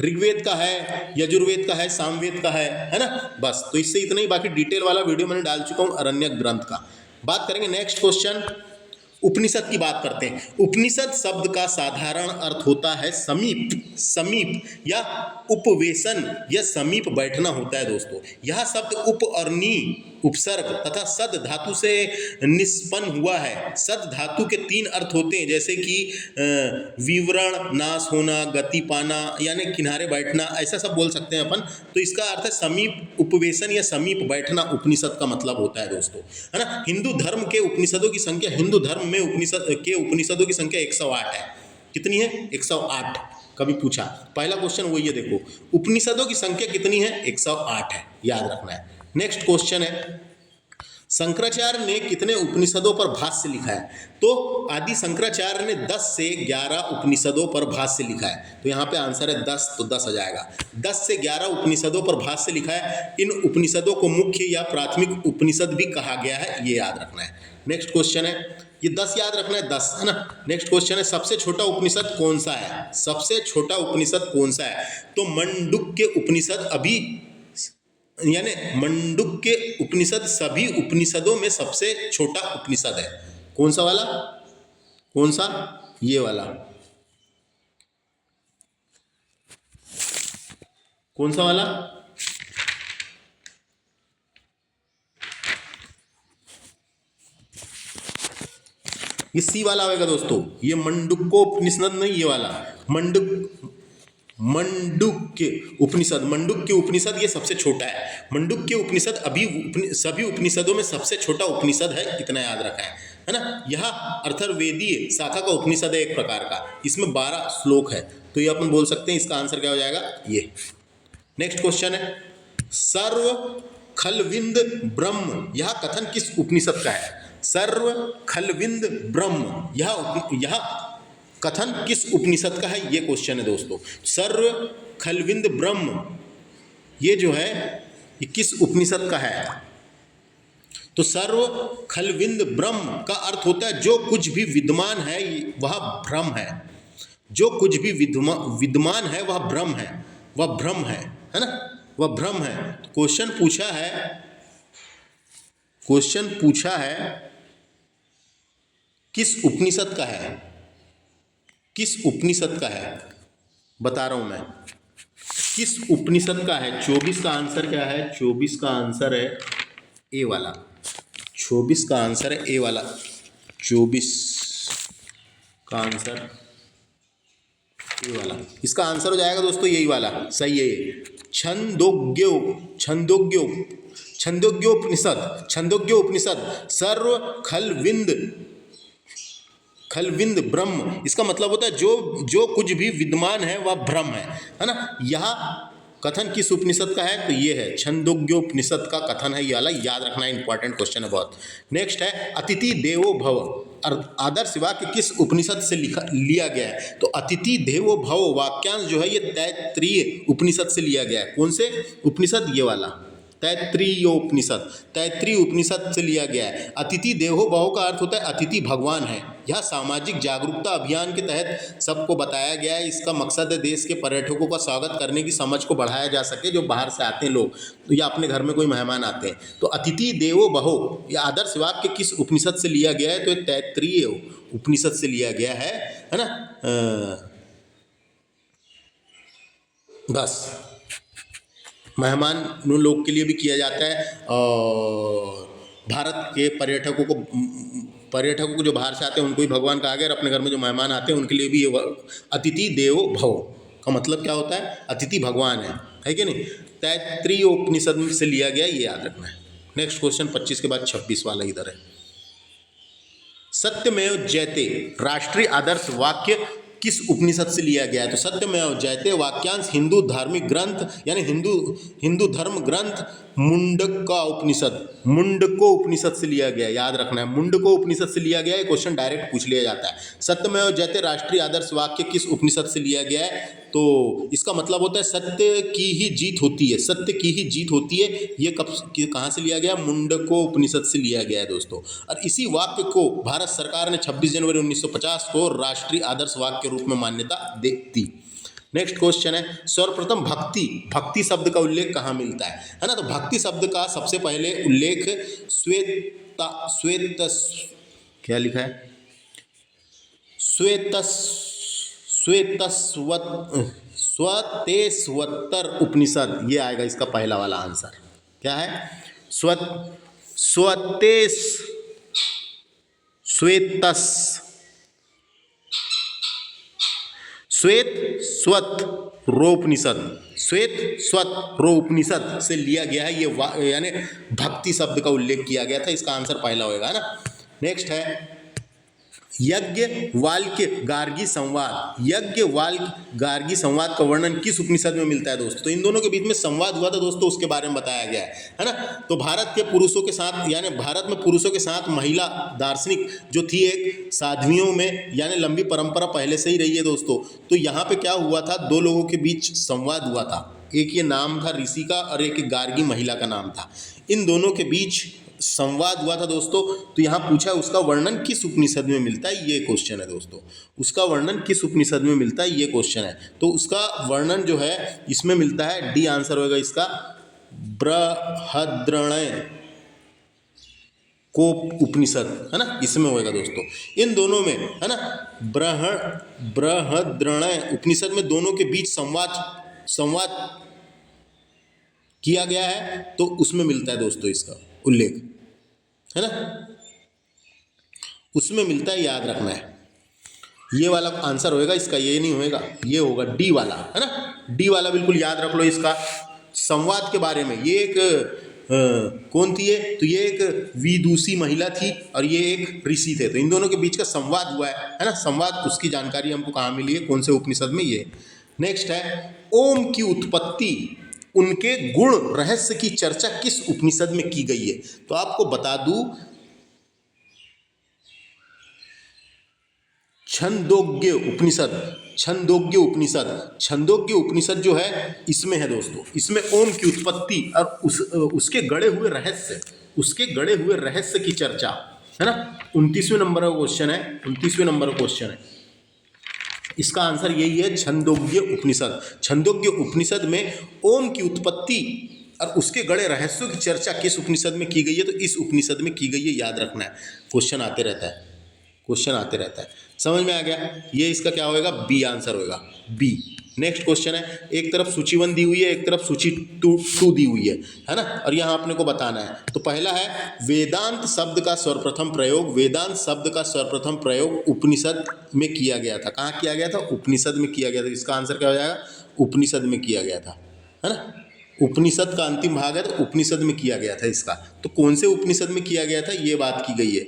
ऋग्वेद का है, यजुर्वेद का है, सामवेद का है ना? बस, तो इससे इतना ही। बाकी डिटेल वाला वीडियो मैंने डाल चुका हूँ अरण्यक ग्रंथ का। बात करेंगे नेक्स्ट क्वेश्चन, उपनिषद की बात करते हैं। उपनिषद शब्द का साधारण अर्थ होता है समीप या उपवेशन या समीप बैठना होता है दोस्तों। यह शब्द उप और नी उपसर्ग तथा सद धातु से निष्पन्न हुआ है। सद धातु के 3 अर्थ होते हैं, जैसे कि विवरण, नाश होना, गति पाना, यानी किनारे बैठना, ऐसा सब बोल सकते हैं अपन। तो इसका अर्थ है समीप, उपवेशन या समीप बैठना उपनिषद का मतलब होता है दोस्तों, है ना? हिंदू धर्म के उपनिषदों की संख्या, हिंदू धर्म में उपनिषदों की संख्या 108 है। कितनी है? 108। कभी पूछा, पहला क्वेश्चन वही है। देखो, उपनिषदों की संख्या कितनी है? 108 है, याद रखना है। नेक्स्ट क्वेश्चन है, शंकराचार्य ने कितने उपनिषदों पर भाष्य लिखा है? तो आदि शंकराचार्य ने 10 से 11 उपनिषदों पर भाष्य लिखा है। तो यहाँ पे आंसर है 10, तो 10 आ जाएगा। 10 से 11 उपनिषदों पर भाष्य लिखा है। इन उपनिषदों को मुख्य या प्राथमिक उपनिषद भी कहा गया है, ये याद रखना है। नेक्स्ट क्वेश्चन है, ये 10 याद रखना है, 10, है ना? नेक्स्ट क्वेश्चन है, सबसे छोटा उपनिषद कौन सा है? सबसे छोटा उपनिषद कौन सा है? तो मंडूक्य उपनिषद, यानी मंडूक्य उपनिषद सभी उपनिषदों में सबसे छोटा उपनिषद है। कौन सा वाला? कौन सा? ये वाला। कौन सा वाला? ये सी वाला आएगा दोस्तों। ये मंडूक्योपनिषद नहीं, ये वाला मंडूक्य उपनिषद। मंडूक्य उपनिषद ये सबसे छोटा है। मंडूक्य उपनिषद सभी उपनिषदों में सबसे छोटा उपनिषद है, इतना याद रखा है ना। यह अथर्ववेदीय शाखा का उपनिषद है एक प्रकार का। इसमें 12 श्लोक है, तो ये अपन बोल सकते हैं इसका आंसर क्या हो जाएगा, ये। नेक्स्ट क्वेश्चन है, सर्व खलविंद ब्रह्म यह कथन किस उपनिषद का है? सर्व खलविंद ब्रह्म यह कथन किस उपनिषद का है, ये क्वेश्चन है दोस्तों। सर्व खलविंद ब्रह्म ये जो है ये किस उपनिषद का है? तो सर्व खलविंद ब्रह्म का अर्थ होता है जो कुछ भी विद्यमान है वह भ्रम है। जो कुछ भी विद्यमान है वह भ्रम है, वह भ्रम है ना, वह भ्रम है। क्वेश्चन पूछा है किस उपनिषद का है, किस उपनिषद का है, बता रहा हूं मैं किस उपनिषद का है। 24 का आंसर क्या है? 24 का आंसर है ए वाला। 24 का आंसर है ए वाला। 24 का आंसर ए वाला, इसका आंसर हो जाएगा दोस्तों यही वाला, सही है ये। छंदोग्योपनिषद सर्व खलविंद ब्रह्म, इसका मतलब होता है जो कुछ भी विद्यमान है वह भ्रम है ना। यह कथन किस उपनिषद का है? तो ये है छंदोग्योपनिषद का कथन है, ये वाला याद रखना, इंपॉर्टेंट क्वेश्चन है बहुत। नेक्स्ट है अतिथि देवो भव, आदर्श वाक्य किस उपनिषद से लिया गया है? तो अतिथि देवो भव वाक्यांश जो है ये तैत्तिरीय उपनिषद से लिया गया है। कौन से उपनिषद? ये वाला तैत्तिरीय उपनिषद से लिया गया है। अतिथि देवो भव का अर्थ होता है अतिथि भगवान है। यह सामाजिक जागरूकता अभियान के तहत सबको बताया गया है। इसका मकसद है देश के पर्यटकों का स्वागत करने की समझ को बढ़ाया जा सके, जो बाहर से आते हैं लोग, तो या अपने घर में कोई मेहमान आते हैं। तो अतिथि देवो भव यह आदर्श वाक्य किस उपनिषद से लिया गया है? तो ये तैत्तिरीय उपनिषद से लिया गया है ना। बस मेहमान लोग के लिए भी किया जाता है, और भारत के पर्यटकों को जो बाहर से आते हैं उनको भी भगवान कहा गया, और अपने घर में जो मेहमान आते हैं उनके लिए भी ये अतिथि देवो भव का मतलब क्या होता है? अतिथि भगवान है कि नहीं। तैत्तिरीय उपनिषद से लिया गया, ये याद रखना है। नेक्स्ट क्वेश्चन 25 के बाद 26 वाला इधर है। सत्यमेव जयते राष्ट्रीय आदर्श वाक्य किस उपनिषद से लिया गया है? तो सत्यमेव जयते वाक्यांश हिंदू धार्मिक ग्रंथ यानी हिंदू धर्म ग्रंथ मुंडको उपनिषद से लिया गया है, याद रखना है। मुंडको उपनिषद से लिया गया है, क्वेश्चन डायरेक्ट पूछ लिया जाता है। सत्यमेव जयते राष्ट्रीय आदर्श वाक्य किस उपनिषद से लिया गया है? तो इसका मतलब होता है सत्य की ही जीत होती है, सत्य की ही जीत होती है। ये कहाँ से लिया गया? मुंडको उपनिषद से लिया गया है दोस्तों। और इसी वाक्य को भारत सरकार ने 26 जनवरी 1950 को राष्ट्रीय आदर्श वाक्य के रूप में मान्यता दी। नेक्स्ट क्वेश्चन है, सर्वप्रथम भक्ति शब्द का उल्लेख कहाँ मिलता है ना। तो भक्ति शब्द का सबसे पहले उल्लेख क्या लिखा है? श्वेतेश्वर उपनिषद, ये आएगा इसका पहला वाला आंसर। क्या है? श्वेत-स्वत-रो-उपनिषद से लिया गया है ये, यानी भक्ति शब्द का उल्लेख किया गया था। इसका आंसर पहला होगा ना। नेक्स्ट है याज्ञवल्क्य गार्गी संवाद का वर्णन किस उपनिषद में मिलता है दोस्तों? तो इन दोनों के बीच में संवाद हुआ था दोस्तों, उसके बारे में बताया गया है ना। तो भारत में पुरुषों के साथ महिला दार्शनिक जो थी एक साध्वियों में, यानी लंबी परंपरा पहले से ही रही है दोस्तों। तो यहाँ पे क्या हुआ था? दो लोगों के बीच संवाद हुआ था। एक ये नाम था ऋषि का और एक गार्गी महिला का नाम था। इन दोनों के बीच संवाद हुआ था दोस्तों। तो यहाँ पूछा उसका वर्णन किस उपनिषद में मिलता है, ये क्वेश्चन है दोस्तों। उसका वर्णन किस उपनिषद में मिलता है, ये क्वेश्चन है। तो उसका वर्णन जो है इसमें मिलता है, डी आंसर होगा इसका, बृहद्रण्य को उपनिषद है ना, इसमें होगा दोस्तों। इन दोनों में है ना, बृहद्रण्य उपनिषद में दोनों के बीच संवाद किया गया है, तो उसमें मिलता है दोस्तों इसका उल्लेख, है ना, उसमें मिलता है, याद रखना है। ये वाला आंसर होएगा इसका, ये नहीं होएगा, ये होगा डी वाला, है ना। डी वाला बिल्कुल याद रख लो इसका। संवाद के बारे में, ये एक कौन थी ये, तो ये एक विदुषी महिला थी और ये एक ऋषि थे, तो इन दोनों के बीच का संवाद हुआ है ना। संवाद, उसकी जानकारी हमको कहाँ मिली है, कौन से उपनिषद में, ये। नेक्स्ट है ओम की उत्पत्ति, उनके गुण रहस्य की चर्चा किस उपनिषद में की गई है। तो आपको बता दूं, छंदोग्य उपनिषद, छंदोग्य उपनिषद, छंदोग्य उपनिषद जो है इसमें है दोस्तों, इसमें ओम की उत्पत्ति और उसके गढ़े हुए रहस्य, उसके गढ़े हुए रहस्य की चर्चा, है ना। 29वें नंबर का क्वेश्चन है, 29वें नंबर का क्वेश्चन है, इसका आंसर यही है, छंदोग्य उपनिषद। छंदोग्य उपनिषद में ओम की उत्पत्ति और उसके गढ़े रहस्यों की चर्चा किस उपनिषद में की गई है, तो इस उपनिषद में की गई है, याद रखना है। क्वेश्चन आते रहता है, क्वेश्चन आते रहता है, समझ में आ गया। ये इसका क्या होएगा, बी आंसर होएगा, बी। नेक्स्ट क्वेश्चन है, एक तरफ सूची 1 दी हुई है, एक तरफ सूची 2 दी हुई है ना, और यहाँ आपने को बताना है। तो पहला है वेदांत शब्द का सर्वप्रथम प्रयोग, वेदांत शब्द का सर्वप्रथम प्रयोग उपनिषद में किया गया था। कहाँ किया गया था, उपनिषद में किया गया था। इसका आंसर क्या हो जाएगा, उपनिषद में किया गया था, है ना। उपनिषद का अंतिम भाग है तो उपनिषद में किया गया था इसका। तो कौन से उपनिषद में किया गया था, ये बात की गई है।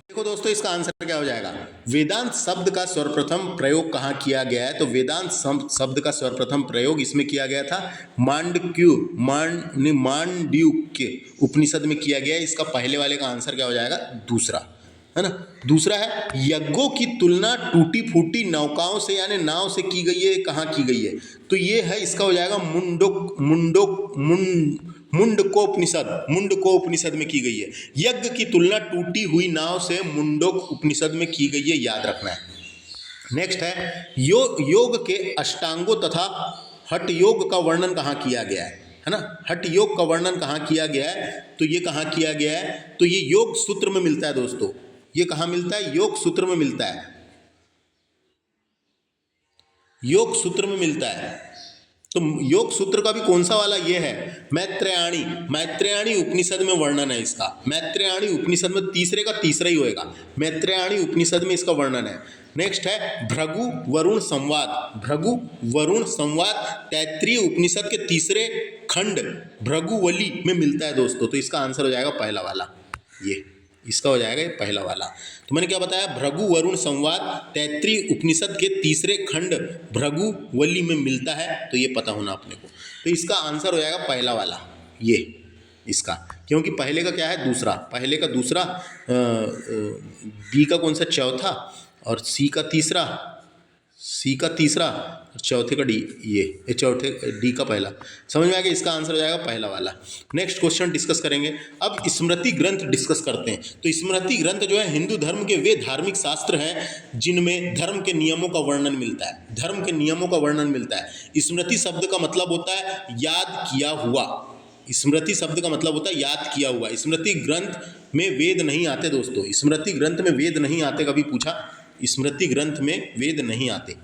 देखो दोस्तों, इसका आंसर क्या हो जाएगा, वेदांत शब्द का सर्वप्रथम प्रयोग कहाँ किया गया है, तो वेदांत शब्द का सर्वप्रथम प्रयोग इसमें किया गया था मांडव्यूक्य उपनिषद में किया गया है। इसका पहले वाले का आंसर क्या हो जाएगा, दूसरा, है ना। दूसरा है यज्ञों की तुलना टूटी फूटी नौकाओं से यानी नाव से की गई है, कहाँ की गई है, तो ये है, इसका हो जाएगा मुंडकोपनिषद, मुंडकोपनिषद में की गई है। यज्ञ की तुलना टूटी हुई नाव से मुंडक उपनिषद में की गई है, याद रखना है। नेक्स्ट है योग के अष्टांगों तथा हठ योग का वर्णन कहाँ किया गया है ना। हठ योग का वर्णन कहाँ किया गया है, तो ये कहाँ किया गया है, तो ये योग सूत्र में मिलता है दोस्तों। ये कहाँ मिलता है, योग सूत्र में मिलता है, योग सूत्र में मिलता है। तो योग सूत्र का भी कौन सा वाला, ये है मैत्रेयाणी, मैत्रेयाणी उपनिषद में वर्णन है इसका। मैत्रेयाणी उपनिषद में तीसरे का तीसरा ही होएगा, मैत्रेयाणी उपनिषद में इसका वर्णन है। नेक्स्ट है भृगु वरुण संवाद, भृगु वरुण संवाद तैत्रीय उपनिषद के तीसरे खंड भृगुवली में मिलता है दोस्तों। तो इसका आंसर हो जाएगा पहला वाला, ये इसका हो जाएगा ये पहला वाला। तो मैंने क्या बताया, भृगु वरुण संवाद तैत्रीय उपनिषद के तीसरे खंड भृगुवली में मिलता है, तो ये पता होना अपने को। तो इसका आंसर हो जाएगा पहला वाला, ये इसका, क्योंकि पहले का क्या है, दूसरा, पहले का दूसरा, बी का कौन सा चौथा और सी का तीसरा, सी का तीसरा और चौथे का डी, ये चौथे डी का पहला। समझ में आ गया, इसका आंसर हो जाएगा पहला वाला। नेक्स्ट क्वेश्चन डिस्कस करेंगे। अब स्मृति ग्रंथ डिस्कस करते हैं। तो स्मृति ग्रंथ जो है हिंदू धर्म के वे धार्मिक शास्त्र हैं जिनमें धर्म के नियमों का वर्णन मिलता है, धर्म के नियमों का वर्णन मिलता है। स्मृति शब्द का मतलब होता है याद किया हुआ, स्मृति शब्द का मतलब होता है याद किया हुआ। स्मृति ग्रंथ में वेद नहीं आते दोस्तों, स्मृति ग्रंथ में वेद नहीं आते, कभी पूछा, स्मृति ग्रंथ में वेद नहीं आते।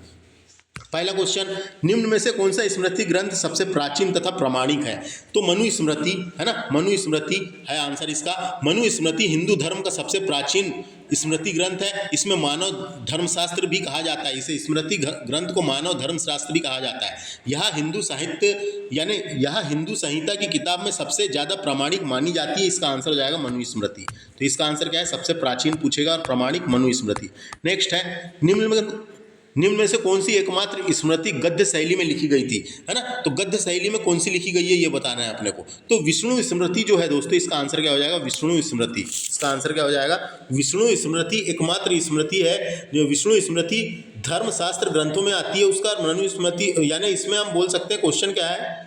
पहला क्वेश्चन, निम्न में से कौन सा स्मृति ग्रंथ सबसे प्राचीन तथा प्रामाणिक है, तो मनु स्मृति, है ना, मनु स्मृति है आंसर इसका। मनु स्मृति हिंदू धर्म का सबसे प्राचीन स्मृति ग्रंथ है। इसमें मानव धर्मशास्त्र भी कहा जाता है, इसे स्मृति ग्रंथ को मानव धर्मशास्त्र भी कहा जाता है। यह हिंदू साहित्य यानी यह हिंदू संहिता की किताब में सबसे ज़्यादा प्रामाणिक मानी जाती है। इसका आंसर हो जाएगा मनु स्मृति। तो इसका आंसर क्या है, सबसे प्राचीन पूछेगा और प्रामाणिक मनु स्मृति। नेक्स्ट है, निम्न में से कौन सी एकमात्र स्मृति गद्य शैली में लिखी गई थी, है ना। तो गद्य शैली में कौन सी लिखी गई है, ये बताना है अपने को। तो विष्णु स्मृति जो है दोस्तों, इसका आंसर क्या हो जाएगा, विष्णु स्मृति। इसका आंसर क्या हो जाएगा, विष्णु स्मृति एकमात्र स्मृति है जो विष्णु स्मृति धर्मशास्त्र ग्रंथों में आती है। उसका मनु स्मृति यानी इसमें हम बोल सकते हैं, क्वेश्चन क्या है,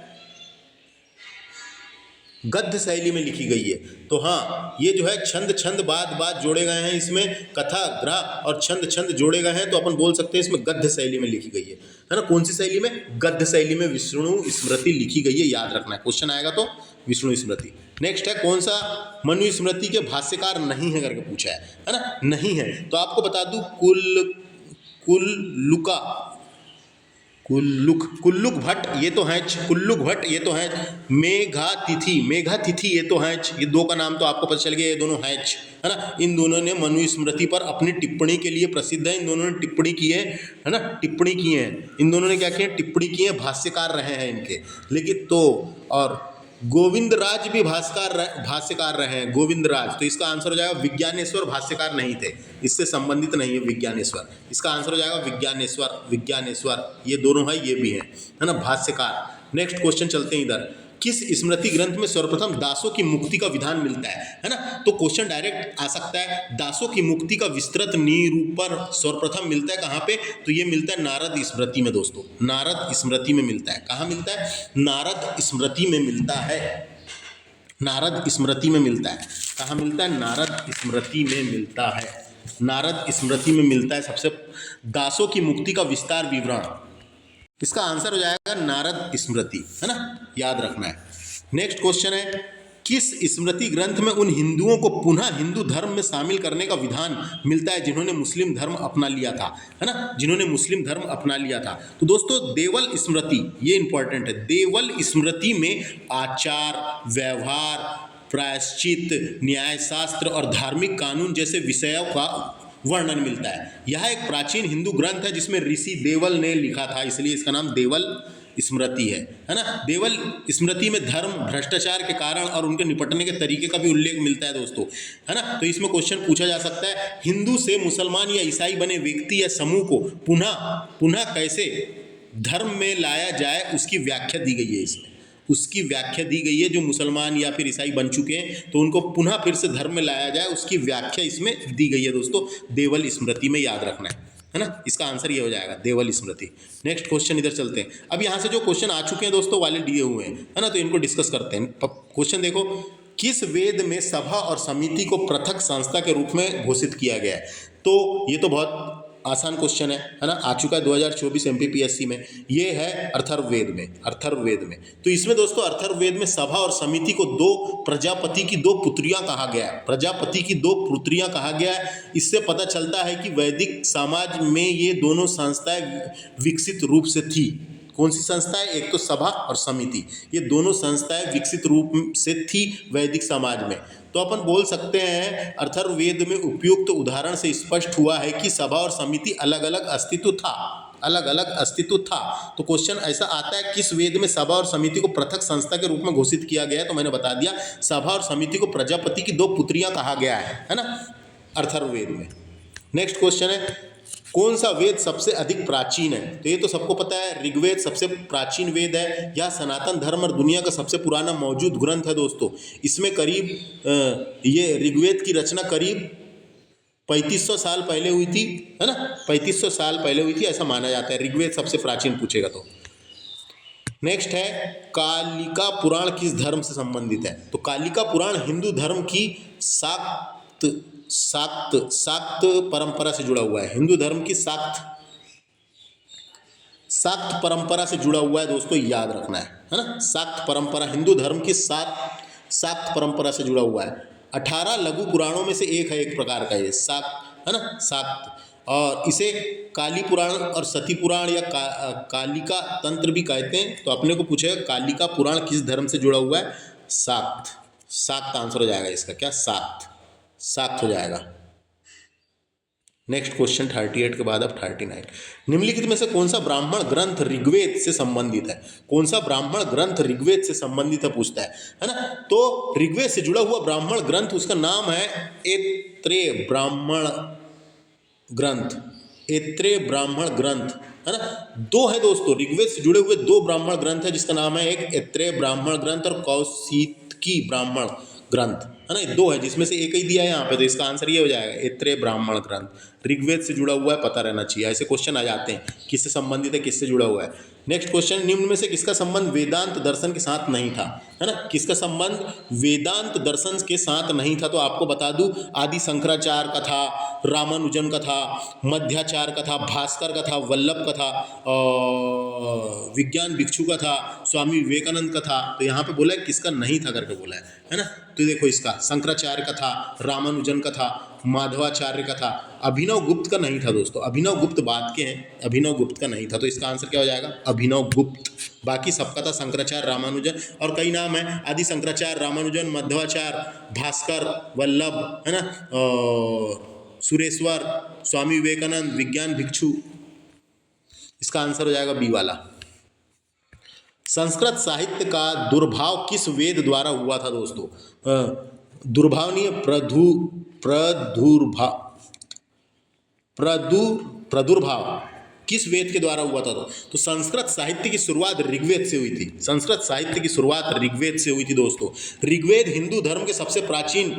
गद्य शैली में लिखी गई है। तो हाँ, ये जो है छंद छंद बाद जोड़े गए हैं, इसमें कथा ग्रह और छंद छंद जोड़े गए हैं, तो अपन बोल सकते हैं इसमें गद्य शैली में लिखी गई है ना। कौन सी शैली में, गद्य शैली में विष्णु स्मृति लिखी गई है, याद रखना है, क्वेश्चन आएगा तो विष्णु स्मृति। नेक्स्ट है, कौन सा मनु स्मृति के भाष्यकार नहीं है करके पूछा है ना, नहीं है। तो आपको बता दूं कुल्लुक भट्ट ये तो हैं, कुल्लुक भट्ट ये तो हैं, मेघातिथि ये तो हैं, ये दो का नाम तो आपको पता चल गया, ये दोनों हैं, है ना। इन दोनों ने मनुस्मृति पर अपनी टिप्पणी के लिए प्रसिद्ध है, इन दोनों ने टिप्पणी की है ना, टिप्पणी की है, इन दोनों ने क्या किया, टिप्पणी की है, भाष्यकार रहे हैं इनके। लेकिन तो और गोविंदराज भी भाष्यकार रहे हैं, गोविंदराज। तो इसका आंसर हो जाएगा विज्ञानेश्वर भाष्यकार नहीं थे, इससे संबंधित नहीं है विज्ञानेश्वर। इसका आंसर हो जाएगा विज्ञानेश्वर, ये दोनों है, ये भी है ना, भाष्यकार। नेक्स्ट क्वेश्चन चलते हैं इधर। किस स्मृति ग्रंथ में सर्वप्रथम दासों की मुक्ति का विधान मिलता है ना। तो क्वेश्चन डायरेक्ट आ सकता है, दासों की मुक्ति का विस्तृत निरूपण सर्वप्रथम मिलता है कहाँ पे, तो ये मिलता है नारद स्मृति में दोस्तों, नारद स्मृति में मिलता है। कहाँ मिलता है, नारद स्मृति में मिलता है, नारद स्मृति में मिलता है। कहाँ मिलता है, नारद स्मृति में मिलता है, नारद स्मृति में मिलता है सबसे दासों की मुक्ति का विस्तार विवरण। इसका आंसर हो जाएगा नारद स्मृति, है ना, याद रखना है। नेक्स्ट क्वेश्चन है, किस स्मृति ग्रंथ में उन हिंदुओं को पुनः हिंदू धर्म में शामिल करने का विधान मिलता है जिन्होंने मुस्लिम धर्म अपना लिया था, है ना, जिन्होंने मुस्लिम धर्म अपना लिया था। तो दोस्तों देवल स्मृति, ये इंपॉर्टेंट है, देवल स्मृति में आचार, व्यवहार, प्रायश्चित, न्यायशास्त्र और धार्मिक कानून जैसे विषयों का वर्णन मिलता है। यह एक प्राचीन हिंदू ग्रंथ है जिसमें ऋषि देवल ने लिखा था, इसलिए इसका नाम देवल स्मृति है ना। देवल स्मृति में धर्म, भ्रष्टाचार के कारण और उनके निपटने के तरीके का भी उल्लेख मिलता है दोस्तों, है ना। तो इसमें क्वेश्चन पूछा जा सकता है, हिंदू से मुसलमान या ईसाई बने व्यक्ति या समूह को पुनः कैसे धर्म में लाया जाए, उसकी व्याख्या दी गई है इसमें, उसकी व्याख्या दी गई है। जो मुसलमान या फिर ईसाई बन चुके हैं तो उनको पुनः फिर से धर्म में लाया जाए, उसकी व्याख्या इसमें दी गई है दोस्तों, देवल स्मृति में, याद रखना है ना। इसका आंसर ये हो जाएगा देवल स्मृति। नेक्स्ट क्वेश्चन इधर चलते हैं। अब यहाँ से जो क्वेश्चन आ चुके हैं दोस्तों वाले दिए हुए हैं, है ना, तो इनको डिस्कस करते हैं। क्वेश्चन देखो, किस वेद में सभा और समिति को पृथक संस्था के रूप में घोषित किया गया है। तो ये तो बहुत आसान क्वेश्चन है ना, आ चुका है 2024 MPPSC में। ये है अथर्ववेद में, अथर्ववेद में। तो इसमें दोस्तों अथर्ववेद में सभा और समिति को प्रजापति की दो पुत्रियां कहा गया है, प्रजापति की दो पुत्रियां कहा गया है। इससे पता चलता है कि वैदिक समाज में ये दोनों संस्थाएं विकसित रूप से थी। कौन सी संस्थाएं, एक तो सभा और समिति, ये दोनों संस्थाएं विकसित रूप से थी वैदिक समाज में। तो अपन बोल सकते हैं अथर्ववेद में उपयुक्त उदाहरण से स्पष्ट हुआ है कि सभा और समिति अलग अलग अस्तित्व था, अलग अलग अस्तित्व था। तो क्वेश्चन ऐसा आता है, किस वेद में सभा और समिति को पृथक संस्था के रूप में घोषित किया गया है। तो मैंने बता दिया, सभा और समिति को प्रजापति की दो पुत्रियां कहा गया है ना, अथर्ववेद में। नेक्स्ट क्वेश्चन है, कौन सा वेद सबसे अधिक प्राचीन है। तो ये तो सबको पता है, ऋग्वेद सबसे प्राचीन वेद है। यह सनातन धर्म और दुनिया का सबसे पुराना मौजूद ग्रंथ है दोस्तों। इसमें करीब ये ऋग्वेद की रचना करीब 3500 साल पहले हुई थी, है ना, 3500 साल पहले हुई थी, ऐसा माना जाता है। ऋग्वेद सबसे प्राचीन पूछेगा तो। नेक्स्ट है, कालिका पुराण किस धर्म से संबंधित है। तो कालिका पुराण हिंदू धर्म की शाक्त परंपरा से जुड़ा हुआ है, हिंदू धर्म की शाक्त परंपरा से जुड़ा हुआ है दोस्तों, याद रखना है ना। शाक्त परंपरा, हिंदू धर्म की शाक्त परंपरा से जुड़ा हुआ है। 18 लघु पुराणों में से एक है, एक प्रकार का ये शाक्त, है ना, शाक्त। और इसे काली पुराण और सती पुराण या कालिका तंत्र भी कहते हैं। तो अपने को पूछेगा कालिका पुराण किस धर्म से जुड़ा हुआ है, शाक्त आंसर हो जाएगा इसका, क्या, शाक्त हो जाएगा। नेक्स्ट क्वेश्चन 38 के बाद अब 39। निम्नलिखित में से कौन सा ब्राह्मण ग्रंथ ऋग्वेद से संबंधित है। कौन सा ब्राह्मण ग्रंथ ऋग्वेद से संबंधित है पूछता है ना। तो ऋग्वेद से जुड़ा हुआ ब्राह्मण ग्रंथ, उसका नाम है ऐत्रेय ब्राह्मण ग्रंथ, ऐत्रेय ब्राह्मण ग्रंथ, है ना। दो है दोस्तों, ऋग्वेद से जुड़े हुए दो ब्राह्मण ग्रंथ है, जिसका नाम है एक ऐत्रेय ब्राह्मण ग्रंथ और कौशिकी ब्राह्मण ग्रंथ, है ना। दो है, जिसमें से एक ही दिया है यहाँ पे, तो इसका आंसर ये हो जाएगा ऐत्रेय ब्राह्मण ग्रंथ। ऋग्वेद से जुड़ा हुआ है, पता रहना चाहिए। ऐसे क्वेश्चन आ जाते हैं, किससे संबंधित है, किससे जुड़ा हुआ है। नेक्स्ट क्वेश्चन, निम्न में से किसका संबंध वेदांत दर्शन के साथ नहीं था, है ना। किसका संबंध वेदांत दर्शन के साथ नहीं था। तो आपको बता दूं, आदि शंकराचार्य का था, रामानुजन का था, मध्याचार्य का था, भास्कर का था, वल्लभ का था, विज्ञान भिक्षु का था, स्वामी विवेकानंद का था। तो यहाँ पे बोला है किसका नहीं था करके बोला है ना। तो देखो इसका शंकराचार्य का था, रामानुजन का था, माधवाचार्य का था, अभिनव गुप्त का नहीं था दोस्तों। अभिनव गुप्त बाद के हैं, अभिनव गुप्त का नहीं था, तो इसका आंसर क्या हो जाएगा? अभिनव गुप्त। बाकी सबका था शंकराचार्य, रामानुजन, और कई नाम है आदि शंकराचार्य, रामानुजन, मध्वाचार्य, भास्कर, वल्लभ, है ना, सुरेश्वर, स्वामी विवेकानंद, विज्ञान भिक्षु। इसका आंसर हो जाएगा बी वाला। संस्कृत साहित्य का दुर्भाव किस वेद द्वारा हुआ था दोस्तों? दुर्भाव नहीं है, प्रादुर्भाव किस वेद के द्वारा हुआ था? तो संस्कृत साहित्य की शुरुआत ऋग्वेद से हुई थी। संस्कृत साहित्य की शुरुआत ऋग्वेद से हुई थी दोस्तों। ऋग्वेद हिंदू धर्म के सबसे प्राचीन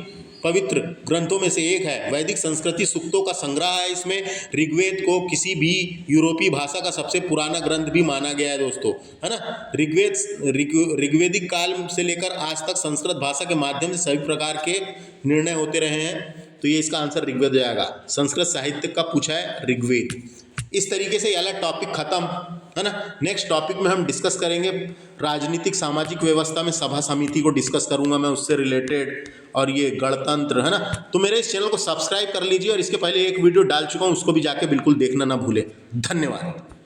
पवित्र ग्रंथों में से एक है। वैदिक संस्कृति सूक्तों का संग्रह है इसमें। ऋग्वेद को किसी भी यूरोपीय भाषा का सबसे पुराना ग्रंथ भी माना गया है दोस्तों, है ना। ऋग्वेदिक काल से लेकर आज तक संस्कृत भाषा के माध्यम से सभी प्रकार के निर्णय होते रहे हैं, तो ये इसका आंसर ऋग्वेद हो जाएगा। संस्कृत साहित्य का पूछा है ऋग्वेद। इस तरीके से ये वाला टॉपिक खत्म, है ना। नेक्स्ट टॉपिक में हम डिस्कस करेंगे राजनीतिक सामाजिक व्यवस्था में सभा समिति को डिस्कस करूंगा मैं, उससे रिलेटेड, और ये गणतंत्र, है ना। तो मेरे इस चैनल को सब्सक्राइब कर लीजिए, और इसके पहले एक वीडियो डाल चुका हूं, उसको भी जाके बिल्कुल देखना ना भूलें। धन्यवाद।